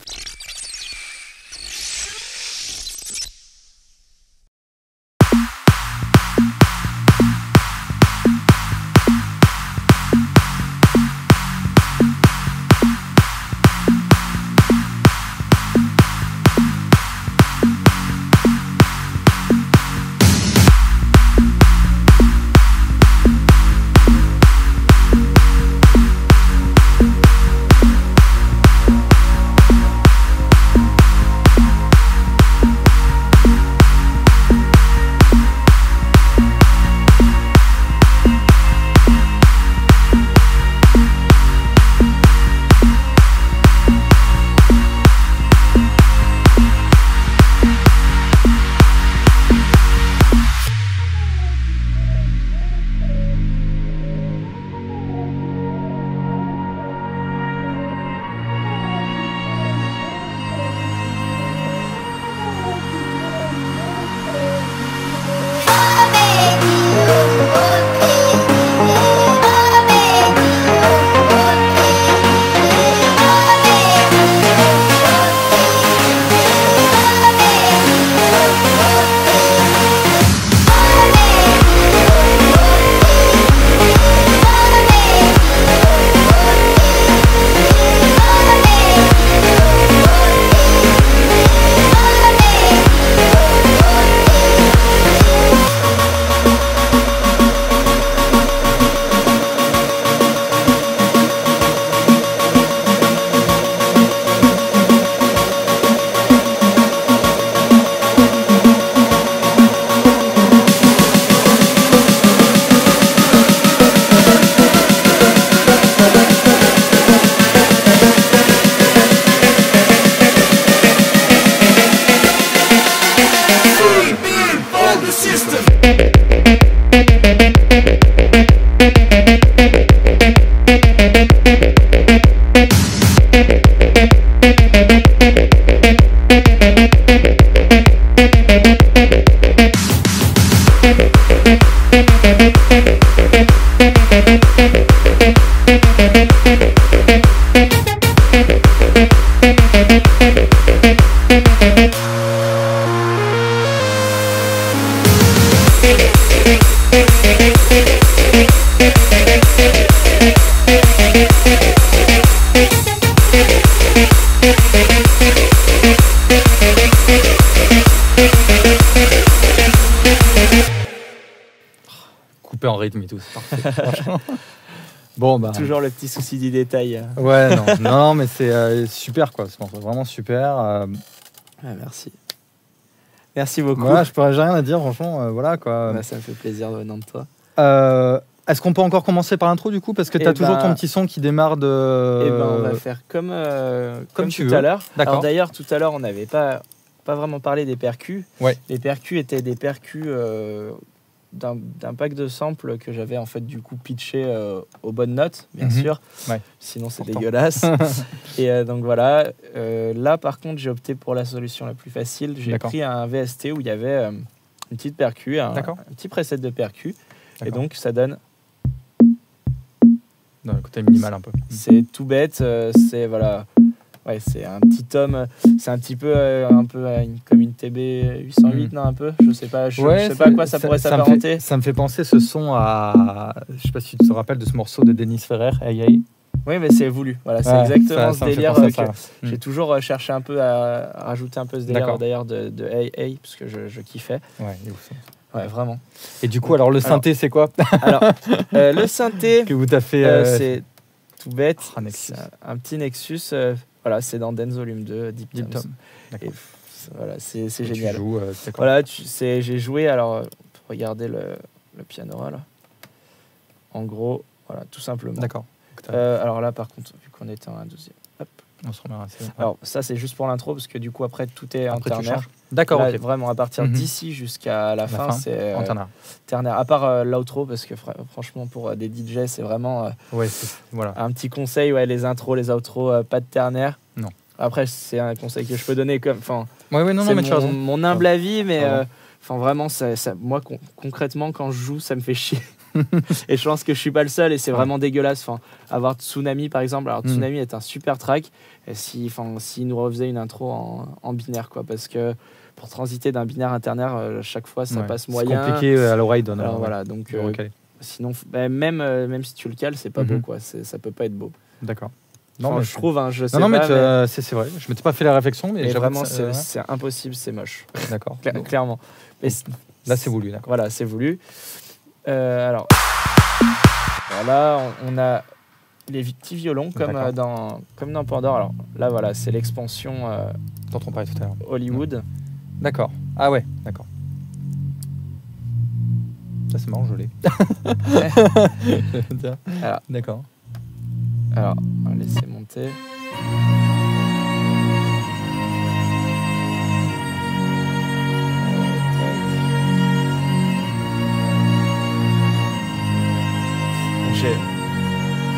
coupé en rythme et tout, c'est parfait. Bon, bah... Toujours le petit souci du détail. Ouais, non, mais c'est super, quoi. C'est vraiment super. Merci. Merci beaucoup. Voilà, j'ai rien à dire, franchement. Voilà, quoi. Ça me fait plaisir venant de toi. Est-ce qu'on peut encore commencer par l'intro, du coup? Parce que tu as toujours ton petit son qui démarre de... on va faire comme tu tout veux. à l'heure. D'accord. Alors d'ailleurs, tout à l'heure, on n'avait pas vraiment parlé des percus. Ouais. Les percus étaient des percus d'un pack de samples que j'avais en fait du coup pitché aux bonnes notes, bien sûr. Ouais. Sinon, c'est dégueulasse. Et donc voilà. Là, par contre, j'ai opté pour la solution la plus facile. J'ai pris un VST où il y avait une petite percu, un petit preset de percu. Et donc, ça donne... Dans le côté minimal un peu. C'est tout bête, c'est voilà, ouais, c'est un petit tome, c'est un petit peu comme une TB 808, non un peu, je sais pas, je sais pas à quoi ça pourrait s'apparenter. Ça me fait penser ce son à, je sais pas si tu te rappelles de ce morceau de Dennis Ferrer, Hey Hey. Oui, mais c'est voulu. Voilà, c'est exactement ce délire que j'ai toujours cherché un peu à rajouter un peu ce délire d'ailleurs de Hey Hey parce que je kiffais. Ouais, il est ouf. Ouais, vraiment. Et du coup, alors le synthé, c'est quoi? Alors, le synthé, que vous t'as fait, c'est tout bête. Un petit Nexus. Voilà, c'est dans Dance Volume 2, Deep Tom. Et voilà, c'est génial. Tu joues, voilà, j'ai joué. Alors, regardez le piano là. En gros, voilà, tout simplement. D'accord. Alors là, par contre, vu qu'on était en un deuxième. Hop. On se remet assez. Alors ça c'est juste pour l'intro parce que du coup après tout est en ternaire. D'accord. Okay. Vraiment à partir d'ici jusqu'à la fin c'est en ternaire. À part l'outro parce que franchement pour des DJ c'est vraiment voilà. un petit conseil, les intros, les outros, pas de ternaire. Non. Après c'est un conseil que je peux donner comme mon humble avis mais vraiment ça, moi concrètement quand je joue ça me fait chier. Et je pense que je suis pas le seul et c'est vraiment dégueulasse. Avoir Tsunami par exemple, alors Tsunami est un super track et s'il nous refaisait une intro en binaire quoi, parce que pour transiter d'un binaire à ternaire chaque fois ça passe moyen, c'est compliqué à l'oreille voilà donc sinon même si tu le cales c'est pas beau quoi, ça peut pas être beau. D'accord. Non, je trouve, je sais pas. Mais c'est vrai, je m'étais pas fait la réflexion, mais vraiment c'est impossible, c'est moche. D'accord. Clairement. Mais là c'est voulu, d'accord. Voilà, c'est voulu. Alors, voilà, on a les petits violons comme dans Pandore. Alors là, voilà, c'est l'expansion dont on parlait tout à l'heure. Hollywood. D'accord. Ah ouais, d'accord. Ça c'est marrant, je l'ai. D'accord. Alors, on va laisser monter.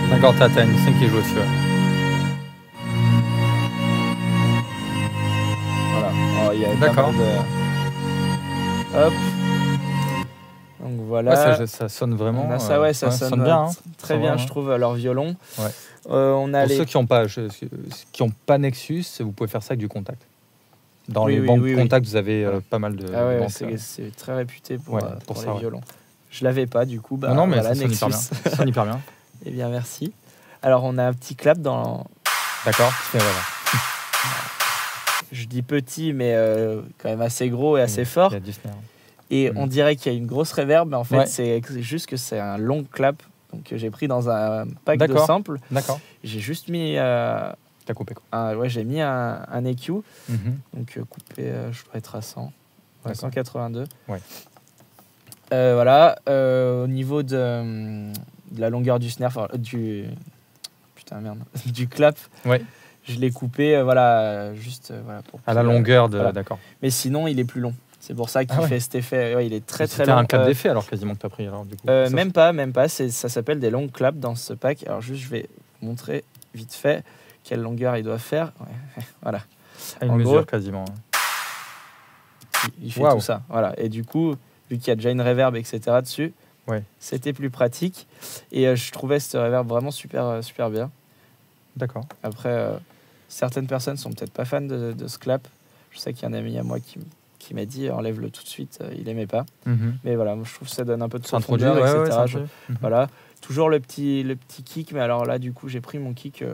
D'accord, t'as une scène qui joue dessus. Voilà. Il y a d'accord. Hop. Donc voilà. Ouais, ça sonne vraiment. Ça sonne bien. Très bien, je trouve, leur violon. Ouais. On a pour ceux qui n'ont pas Nexus, vous pouvez faire ça avec du Contact. Dans les banques Contact, vous avez pas mal de. Ah ouais, banques, c'est très réputé pour ça, les violons. Je l'avais pas du coup. Non, mais voilà, ça sonne hyper bien. Ça sonne hyper bien. Eh bien, merci. Alors, on a un petit clap dans... D'accord. Et voilà. Je dis petit, mais quand même assez gros et assez fort. Il y a du snare. Et on dirait qu'il y a une grosse reverb, mais en fait, c'est juste que c'est un long clap donc, que j'ai pris dans un pack de samples. D'accord. J'ai juste mis... T'as coupé quoi? J'ai mis un EQ. Donc, coupé, je dois être à 100. 182. Ouais. Voilà. Au niveau de la longueur du snare, du clap, je l'ai coupé, juste pour à la longueur de, d'accord. Mais sinon, il est plus long. C'est pour ça qu'il fait cet effet. Il est très long. C'était un clap d'effet alors quasiment que tu as pris alors du coup. Même pas. Ça s'appelle des longs claps dans ce pack. Alors juste, je vais vous montrer vite fait quelle longueur il doit faire. Voilà. Une mesure quasiment. Il fait tout ça. Voilà. Et du coup, vu qu'il y a déjà une reverb, etc. dessus, c'était plus pratique. Et je trouvais cette reverb vraiment super bien. D'accord. Après, certaines personnes sont peut-être pas fans de ce clap. Je sais qu'il y a un ami à moi qui m'a dit enlève-le tout de suite, il aimait pas. Mais voilà, moi, je trouve que ça donne un peu de profondeur, etc. Voilà. Toujours le petit kick, mais alors là, du coup, j'ai pris mon kick,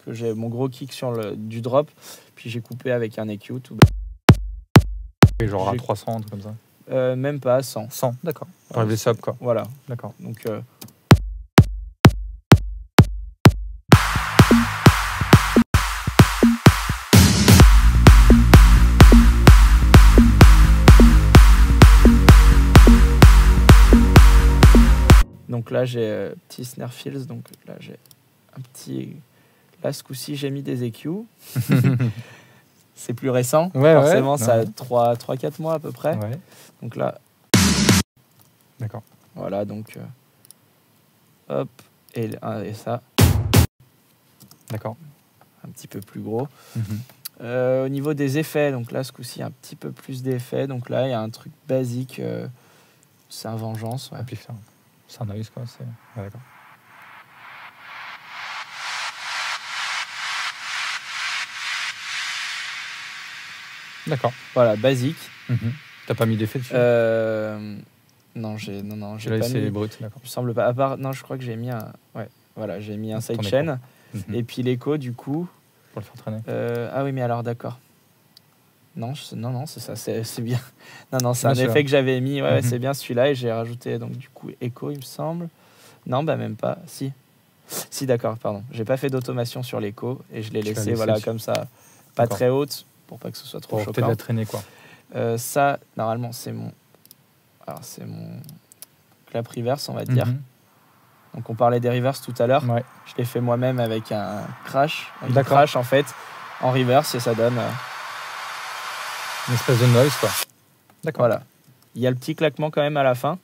que j'ai mon gros kick sur du drop, puis j'ai coupé avec un EQ tout. Et genre à 300, comme ça. Même pas, 100. 100, d'accord. Pour enlever sub, quoi. Voilà. D'accord. Donc là, j'ai petit snare fills. Donc là, j'ai un petit... Là, ce coup-ci, j'ai mis des EQ. C'est plus récent. Forcément, ça a 3-4 mois à peu près. Ouais. Donc là... D'accord. Voilà, donc... hop, et ça. D'accord. Un petit peu plus gros. Au niveau des effets, donc là, ce coup-ci, un petit peu plus d'effets. Donc là, il y a un truc basique. C'est un Vengeance. Ouais. Et puis, c'est un noise, quoi. Ouais, d'accord. D'accord. Voilà, basique. T'as pas mis d'effet dessus Non, j'ai pas pas mis. Brut, d'accord. Il me semble pas. À part, non, je crois que j'ai mis un. Ouais, voilà, j'ai mis un sidechain. Et puis l'écho, du coup. Pour le faire traîner. Ah oui, mais alors, d'accord. Non, c'est ça, c'est bien. Non, c'est un effet que j'avais mis. Ouais, c'est bien celui-là. Et j'ai rajouté, donc, du coup, écho, il me semble. Non, bah, même pas. Si, d'accord, pardon. J'ai pas fait d'automation sur l'écho. Et je l'ai laissé, voilà, comme ça. Pas très haute. Pour pas que ce soit trop choquant. Peut-être la traîner, quoi. Ça, normalement, c'est mon clap reverse, on va dire. Donc, on parlait des reverse tout à l'heure. Ouais. Je l'ai fait moi-même avec un crash. Un crash, en fait, en reverse, et ça donne... une espèce de noise, quoi. D'accord. Voilà. Il y a le petit claquement quand même à la fin.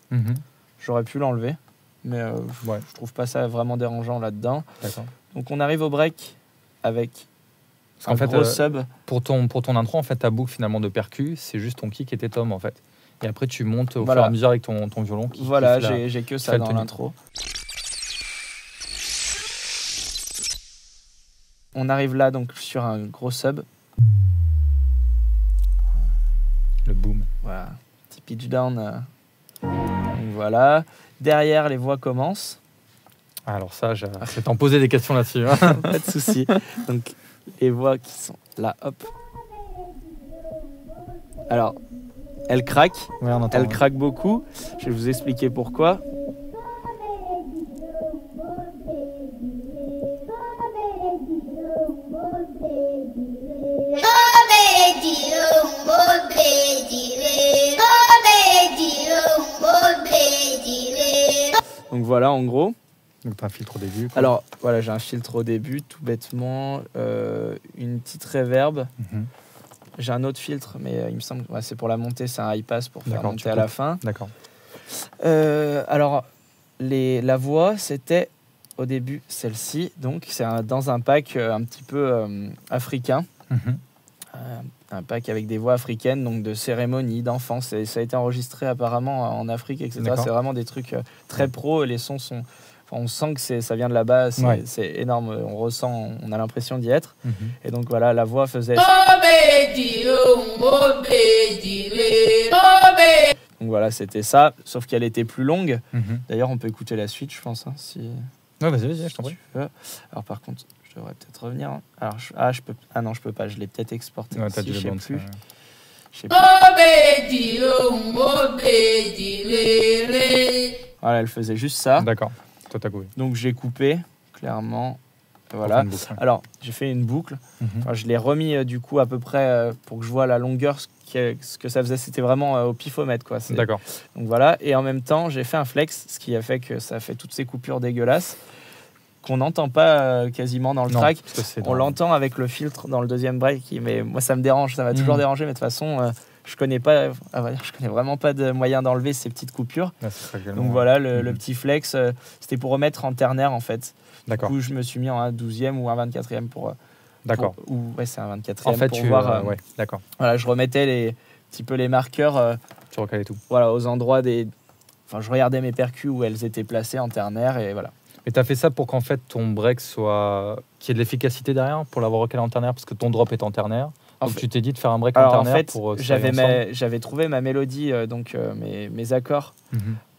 J'aurais pu l'enlever. Mais je trouve pas ça vraiment dérangeant là-dedans. D'accord. Donc, on arrive au break avec... En fait, gros sub. Pour ton intro, en fait, ta boucle finalement de percu, c'est juste ton kick et tes toms, en fait. Et après, tu montes au fur et à mesure avec ton violon. Voilà, j'ai que ça dans l'intro. On arrive là donc sur un gros sub. Le boom. Voilà, petit pitch down. Donc voilà. Derrière, les voix commencent. Alors ça, je vais t'en poser des questions là-dessus. Pas de souci. Donc les voix qui sont là, hop. Alors, elle craque. Ouais, on entend, elle craque beaucoup. Je vais vous expliquer pourquoi. Donc voilà, en gros. Donc tu as un filtre au début, quoi. Alors voilà, j'ai un filtre au début, tout bêtement, une petite reverb. J'ai un autre filtre, mais il me semble que c'est pour la montée, c'est un high pass pour faire monter à la fin. D'accord. Alors la voix, c'était au début celle-ci, donc c'est dans un pack un petit peu africain. Un pack avec des voix africaines, donc de cérémonies, d'enfants. Ça a été enregistré apparemment en Afrique, etc. D'accord. C'est vraiment des trucs très pro. Les sons sont... on sent que ça vient de là-bas, c'est énorme. On ressent, on a l'impression d'y être. Et donc voilà, la voix faisait... Donc voilà, c'était ça, sauf qu'elle était plus longue. D'ailleurs, on peut écouter la suite, je pense. Hein, si... Ouais, vas-y, je t'en prie. Alors par contre... Je devrais peut-être revenir. Hein. Alors, non, je peux pas. Je l'ai peut-être exporté. Ouais, t'as je sais plus. Voilà, elle faisait juste ça. D'accord. Toi, t'as coupé. Donc, j'ai coupé, clairement. Voilà. Alors, j'ai fait une boucle. Enfin, je l'ai remis, du coup, à peu près, pour que je vois la longueur, ce que ça faisait. C'était vraiment au pifomètre, quoi. D'accord. Donc, voilà. Et en même temps, j'ai fait un flex, ce qui a fait que ça a fait toutes ces coupures dégueulasses qu'on n'entend pas quasiment dans le track. On l'entend avec le filtre dans le deuxième break, mais moi ça me dérange, ça m'a toujours dérangé, mais de toute façon je connais vraiment pas de moyen d'enlever ces petites coupures. Donc voilà, le petit flex, c'était pour remettre en ternaire en fait. D'accord. Du coup je me suis mis en un 12e ou un 24e pour... D'accord. C'est un 24e en fait, pour voir... d'accord. Voilà, je remettais petit peu les marqueurs... tu recalais tout. Voilà, aux endroits des... Enfin, je regardais mes percus où elles étaient placées en ternaire et voilà. Mais tu as fait ça pour qu'en fait ton break soit... qu'il y ait de l'efficacité derrière, pour l'avoir recalé en ternaire, parce que ton drop est en ternaire. Donc tu t'es dit de faire un break en ternaire. En fait, pour j'avais trouvé ma mélodie, donc mes accords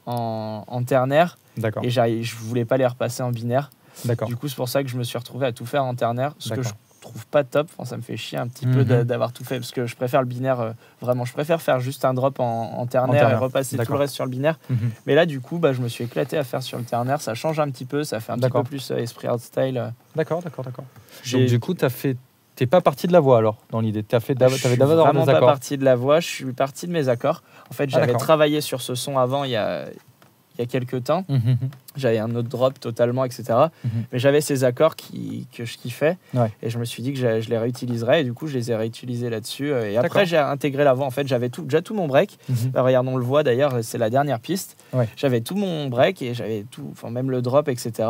en ternaire. D'accord. Et je voulais pas les repasser en binaire. D'accord. Du coup, c'est pour ça que je me suis retrouvé à tout faire en ternaire. Ce que trouve pas top. Enfin, ça me fait chier un petit peu d'avoir tout fait parce que je préfère le binaire. Vraiment, je préfère faire juste un drop en ternaire et repasser tout le reste sur le binaire. Mais là, du coup, je me suis éclaté à faire sur le ternaire. Ça change un petit peu, ça fait un petit peu plus esprit hardstyle. D'accord. Donc du coup, t'es pas parti de la voix alors dans l'idée. T'avais d'abord vraiment des accords. Pas parti de la voix. Je suis parti de mes accords. En fait, j'avais travaillé sur ce son avant il y a quelques temps. J'avais un autre drop totalement, etc. Mais j'avais ces accords que je kiffais. Et je me suis dit que je les réutiliserais. Et du coup, je les ai réutilisés là-dessus. Et après, j'ai intégré la voix. En fait, j'avais déjà tout mon break. Regarde, on le voit d'ailleurs, c'est la dernière piste. J'avais tout mon break et j'avais tout, enfin, même le drop, etc.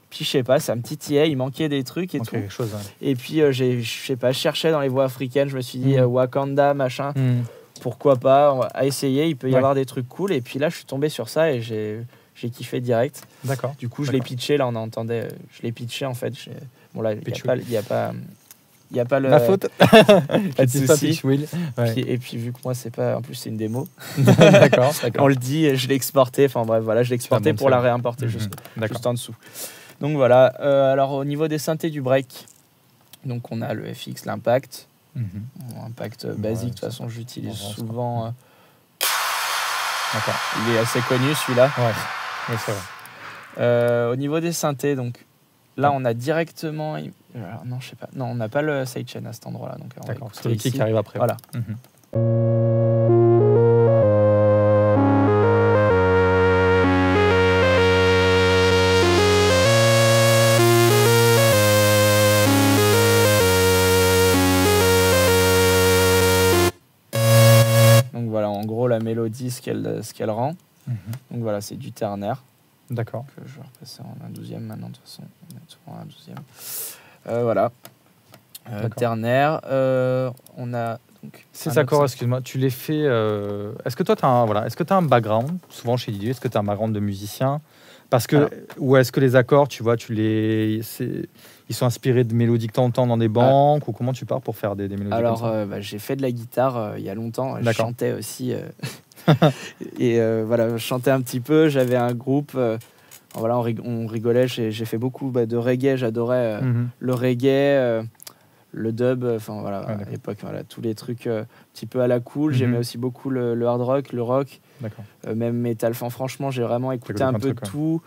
Puis, je sais pas, ça me titillait. Il manquait des trucs et tout. Quelque chose, Et puis, je sais pas, je cherchais dans les voix africaines. Je me suis dit, Wakanda, machin. Pourquoi pas, à essayer, il peut y avoir des trucs cool. Et puis là, je suis tombé sur ça et j'ai kiffé direct. D'accord. Du coup, je l'ai pitché, là, on entendait, je l'ai pitché en fait. Bon, là, il n'y a pas le. Ma faute. Pas de souci. Et puis, vu que moi, c'est pas. En plus, c'est une démo. D'accord. On le dit, je l'ai exporté. Enfin, bref, voilà, je l'ai exporté pour la réimporter juste en dessous. Donc, voilà. Alors, au niveau des synthés du break, donc, on a le FX, l'Impact. Impact basique, de toute façon, j'utilise souvent. Il est assez connu celui-là. Oui, c'est vrai. Au niveau des synthés, donc là on a directement. Alors, non, je sais pas. Non, on n'a pas le sidechain à cet endroit-là. D'accord, c'est le kick qui arrive après. Voilà. Donc voilà, en gros, la mélodie, ce qu'elle rend. Donc voilà, c'est du ternaire. D'accord. Je vais repasser en un 12e maintenant, de toute façon. On est toujours en un 12e. Voilà. Ternaire. On a. Donc, ces accords, excuse-moi, tu les fais. Est-ce que toi, tu as un background, souvent chez Didier, est-ce que tu as un background de musicien? Parce que, ou est-ce que les accords, tu vois, ils sont inspirés de mélodies que tu entends dans des banques, ou comment tu pars pour faire des mélodies? Alors, comme ça j'ai fait de la guitare il y a longtemps. Je chantais aussi. Et voilà, je chantais un petit peu. J'avais un groupe. Voilà, on rigolait. J'ai fait beaucoup de reggae. J'adorais le reggae, le dub. Enfin voilà, à l'époque, voilà, tous les trucs un petit peu à la cool. J'aimais aussi beaucoup le hard rock, le rock. Même métal. Enfin, franchement, j'ai vraiment écouté un peu de tout.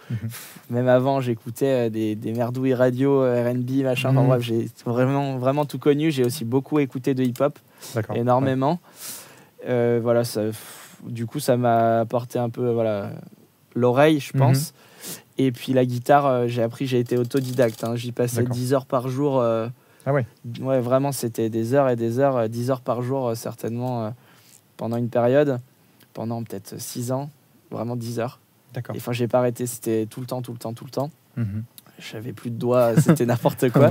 Même avant, j'écoutais des merdouilles radio, R&B, machin. Enfin bref, j'ai vraiment tout connu. J'ai aussi beaucoup écouté de hip-hop, énormément. Voilà, du coup, ça m'a apporté un peu l'oreille, je pense. Et puis la guitare, j'ai été autodidacte. J'y passais 10 heures par jour. Ouais, vraiment, c'était des heures et des heures, 10 heures par jour, certainement, pendant une période. Pendant peut-être 6 ans, vraiment 10 heures. D'accord. Enfin, j'ai pas arrêté, c'était tout le temps. J'avais plus de doigts, c'était n'importe quoi.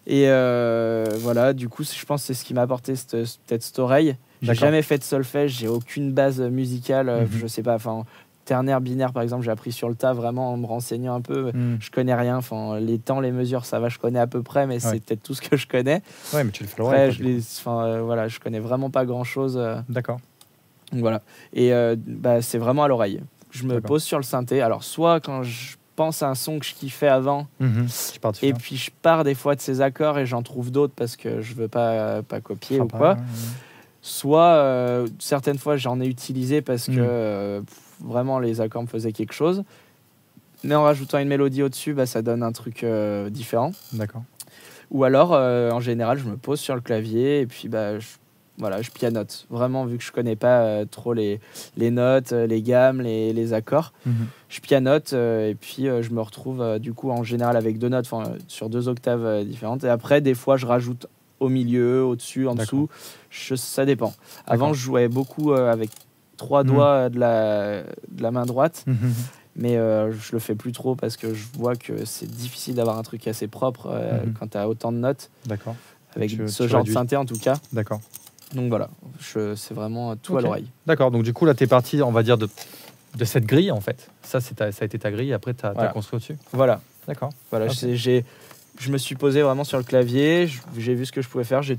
Et voilà, du coup, je pense que c'est ce qui m'a apporté peut-être cette oreille. J'ai jamais fait de solfège, j'ai aucune base musicale, je sais pas, enfin, ternaire, binaire par exemple, j'ai appris sur le tas vraiment en me renseignant un peu. Je connais rien, enfin, les temps, les mesures, ça va, je connais à peu près, mais c'est peut-être tout ce que je connais. Ouais, mais tu le fais l'oreille. Voilà, je connais vraiment pas grand-chose. D'accord. Donc voilà, et c'est vraiment à l'oreille. Je me pose sur le synthé, alors soit quand je pense à un son que je kiffais avant, et puis je pars des fois de ces accords et j'en trouve d'autres parce que je veux pas copier ou quoi. Soit certaines fois j'en ai utilisé parce que vraiment les accords me faisaient quelque chose, mais en rajoutant une mélodie au-dessus, ça donne un truc différent. D'accord. Ou alors en général je me pose sur le clavier et puis je pianote. Vraiment, vu que je connais pas trop les notes, les gammes, les accords, je pianote et puis je me retrouve du coup en général avec 2 notes, sur 2 octaves différentes. Et après, des fois, je rajoute au milieu, au-dessus, en dessous. Ça dépend. Avant, je jouais beaucoup avec 3 doigts de la main droite. Mais je le fais plus trop parce que je vois que c'est difficile d'avoir un truc assez propre quand tu as autant de notes. D'accord. Avec ce genre de synthé en tout cas. D'accord. Donc voilà, c'est vraiment tout à l'oreille. D'accord, donc du coup là tu es parti, on va dire, de cette grille en fait. Ça a été ta grille, après tu as construit au-dessus. Voilà. D'accord. Voilà, je me suis posé vraiment sur le clavier, j'ai vu ce que je pouvais faire, j'ai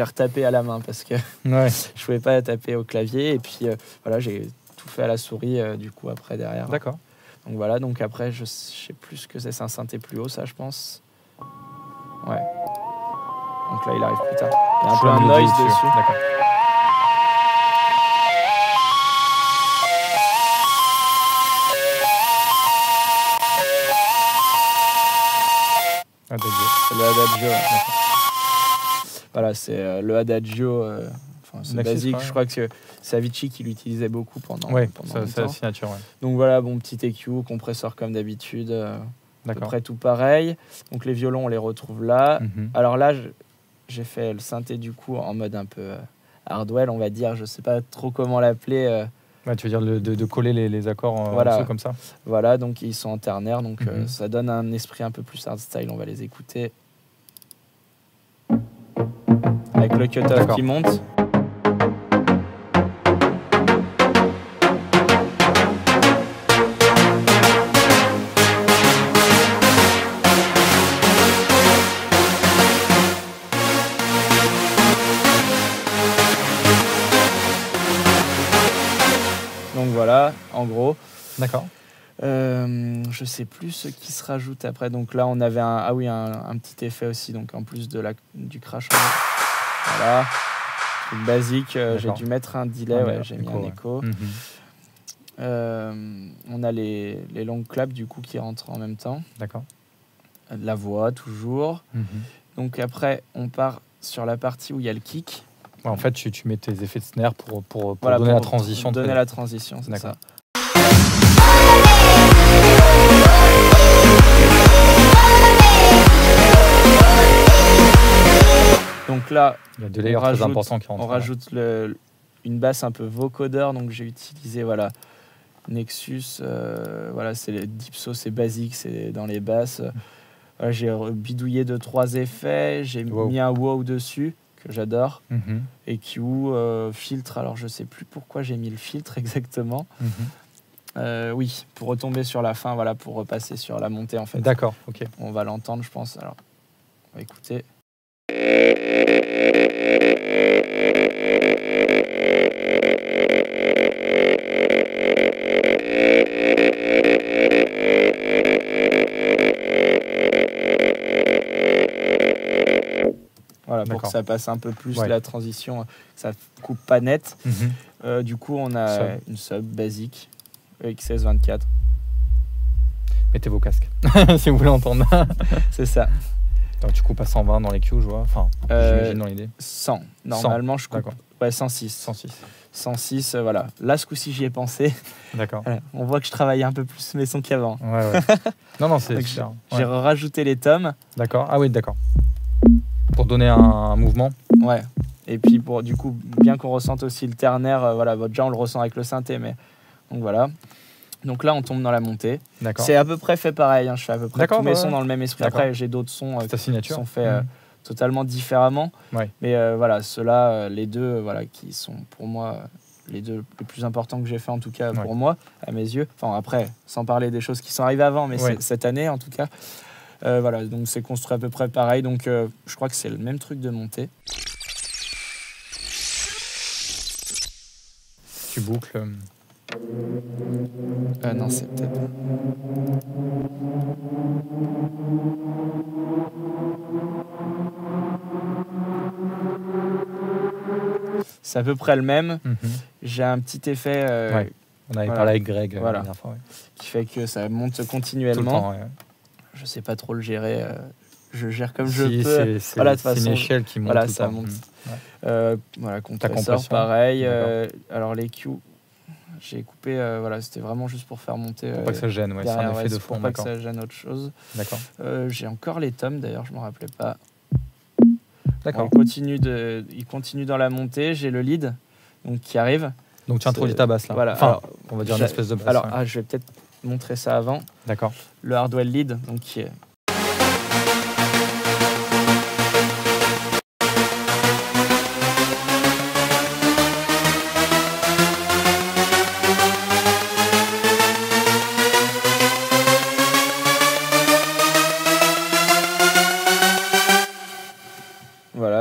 retapé à la main parce que je pouvais pas taper au clavier. Et puis voilà, j'ai tout fait à la souris du coup après derrière. D'accord. Donc voilà, donc après je sais plus ce que c'est un synthé plus haut, ça je pense. Ouais. Donc là, il arrive plus tard. Il y a un peu un noise dessus. D'accord. Adagio. C'est le Adagio. Voilà, c'est le Adagio. C'est basique. Je crois que c'est Avicii qui l'utilisait beaucoup pendant. Oui, c'est la signature. Ouais. Donc voilà, bon petit EQ, compresseur comme d'habitude. À peu près tout pareil. Donc les violons, on les retrouve là. Alors là, j'ai fait le synthé du coup en mode un peu hardwell, on va dire. Je sais pas trop comment l'appeler. Ouais, tu veux dire de coller les accords voilà. comme ça. Voilà, donc ils sont en ternaire, donc ça donne un esprit un peu plus hardstyle. On va les écouter. Avec le cut-off qui monte. Donc voilà, en gros. D'accord. Je sais plus ce qui se rajoute après. Donc là, on avait un petit effet aussi, donc en plus du crash. Voilà. Truc basique. J'ai dû mettre un delay. J'ai mis un écho. On a les longues claps du coup qui rentrent en même temps. D'accord. De la voix toujours. Donc après, on part sur la partie où il y a le kick. Ouais, en fait, tu mets tes effets de snare pour donner la transition. Donner la transition, c'est ça. Donc là, il y a deux layers très importants qui rentrent. On rajoute une basse un peu vocodeur. Donc j'ai utilisé Nexus. C'est le dipso, c'est basique, c'est dans les basses. J'ai bidouillé 2-3 effets. J'ai mis un wow dessus que j'adore. EQ, filtre. Alors je sais plus pourquoi j'ai mis le filtre exactement. Oui, pour retomber sur la fin, pour repasser sur la montée en fait. D'accord, ok. On va l'entendre, je pense. Alors, on va écouter. Voilà, pour que ça passe un peu plus la transition, ça coupe pas net. Du coup, on a une sub basique XS24. Mettez vos casques si vous voulez entendre. C'est ça. Donc, tu coupes à 120 dans les cues, je vois. Enfin, j'imagine dans l'idée. 100. Normalement, 100. Je coupe. Ouais, 106. 106, voilà. Là, ce coup-ci, j'y ai pensé. D'accord. Voilà. On voit que je travaille un peu plus mes sons qu'avant. Ouais. Non, c'est super. J'ai rajouté les tomes. D'accord. Ah oui, d'accord. Pour donner un mouvement. Ouais. Et puis, du coup, bien qu'on ressente aussi le ternaire, déjà, on le ressent avec le synthé, mais... Donc, voilà. Donc là, on tombe dans la montée. C'est à peu près fait pareil. Je fais à peu près tous mes sons dans le même esprit. Après, j'ai d'autres sons qui sont faits totalement différemment. Mais ceux-là, les deux, qui sont pour moi les deux les plus importants que j'ai fait en tout cas pour moi, à mes yeux. Enfin, après, sans parler des choses qui sont arrivées avant, mais cette année en tout cas. Donc c'est construit à peu près pareil. Donc je crois que c'est le même truc de montée. Tu boucles. Non, c'est peut-être. C'est à peu près le même. J'ai un petit effet. On avait parlé avec Greg la dernière fois. Qui fait que ça monte continuellement. Tout le temps, Je sais pas trop le gérer. Je gère comme je peux. C'est une échelle qui monte. Voilà, ça monte. Compresseur, pareil. Alors les Q. J'ai coupé, c'était vraiment juste pour faire monter. Pour pas que ça gêne, c'est un effet de fond. Pour pas que ça gêne autre chose. D'accord. J'ai encore les tomes, d'ailleurs, je me rappelais pas. D'accord. Il continue dans la montée. J'ai le lead qui arrive. Donc tu introduis ta basse là. Voilà. Enfin, on va dire une espèce de basse. Alors, je vais peut-être montrer ça avant. D'accord. Le hardwell lead, qui est.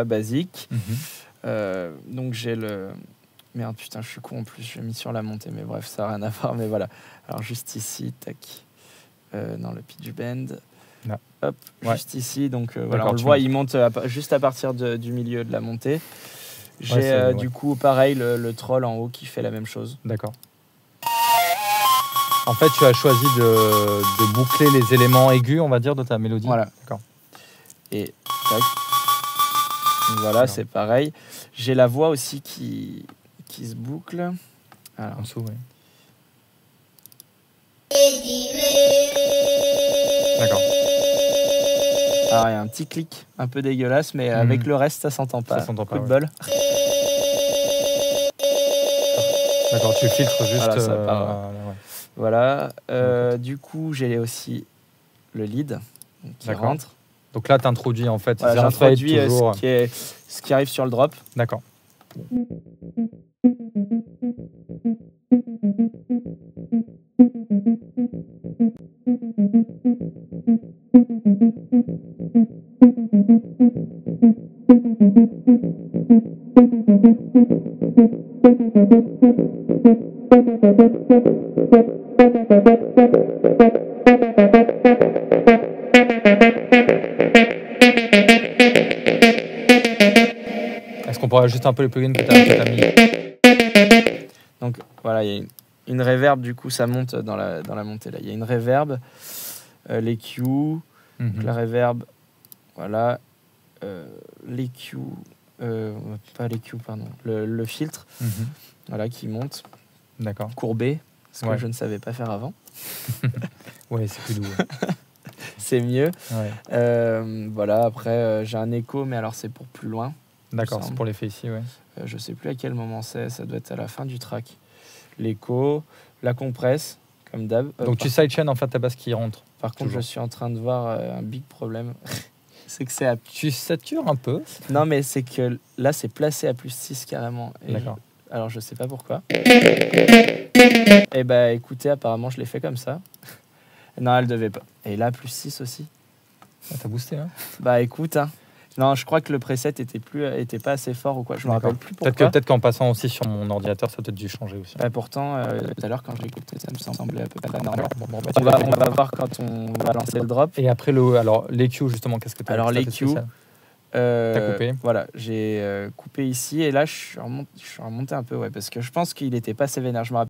Basique. Donc j'ai le... Merde, putain, je suis con en plus, je l'ai mis sur la montée, mais bref, ça n'a rien à voir, mais voilà. Alors juste ici, tac, dans le pitch bend. Là. Hop, juste ici. Donc voilà, on le voit, il monte juste à partir du milieu de la montée. J'ai du coup, pareil, le troll en haut qui fait la même chose. D'accord. En fait, tu as choisi de boucler les éléments aigus, on va dire, de ta mélodie. Voilà. D'accord. Et tac. Voilà, c'est pareil. J'ai la voix aussi qui se boucle. Alors. En dessous, oui. D'accord. Alors, il y a un petit clic un peu dégueulasse, mais avec le reste, ça s'entend pas. Ça s'entend pas. Coup de bol. D'accord, tu filtres juste. Voilà, ça part. Voilà. Du coup, j'ai aussi le lead qui rentre. Donc là, tu introduis en fait. Voilà, j'introduis ce qui arrive sur le drop. D'accord. Est-ce qu'on pourrait ajouter un peu les plugins que tu as mis? Donc voilà, il y a une reverb, du coup ça monte dans la montée là. Il y a une reverb, les Q, la reverb, voilà, les Q, pas les Q, pardon, le filtre, voilà, qui monte. D'accord. Courbé, ce que je ne savais pas faire avant. Ouais, c'est plus doux. C'est mieux. Ouais. Voilà, après j'ai un écho, mais alors c'est pour plus loin. D'accord, c'est pour l'effet ici, ouais. Je sais plus à quel moment c'est, ça doit être à la fin du track. L'écho, la compresse, comme d'hab. Donc tu sidechain en fait ta basse qui rentre. Par contre, je suis en train de voir un big problème. C'est que c'est Tu satures un peu. Non, mais c'est que là, c'est placé à +6 carrément. D'accord. Alors, je sais pas pourquoi. Eh ben, écoutez, apparemment, je l'ai fait comme ça. Non, elle devait pas. Et là, +6 aussi. Ah, t'as boosté, hein. Bah, écoute, hein. Non, je crois que le preset était pas assez fort ou quoi. Je me rappelle plus pourquoi. Peut-être qu'en passant aussi sur mon ordinateur, ça a peut-être dû changer aussi. Bah, pourtant, tout à l'heure, quand je l'ai écouté, ça me semblait à peu près normal. On va voir quand on va lancer le drop. Et après, l'EQ, justement, qu'est-ce que tu as? Alors, l'EQ, t'as coupé. Voilà, j'ai coupé ici et là, je suis remonté un peu, parce que je pense qu'il était pas assez vénère. Je me rappelle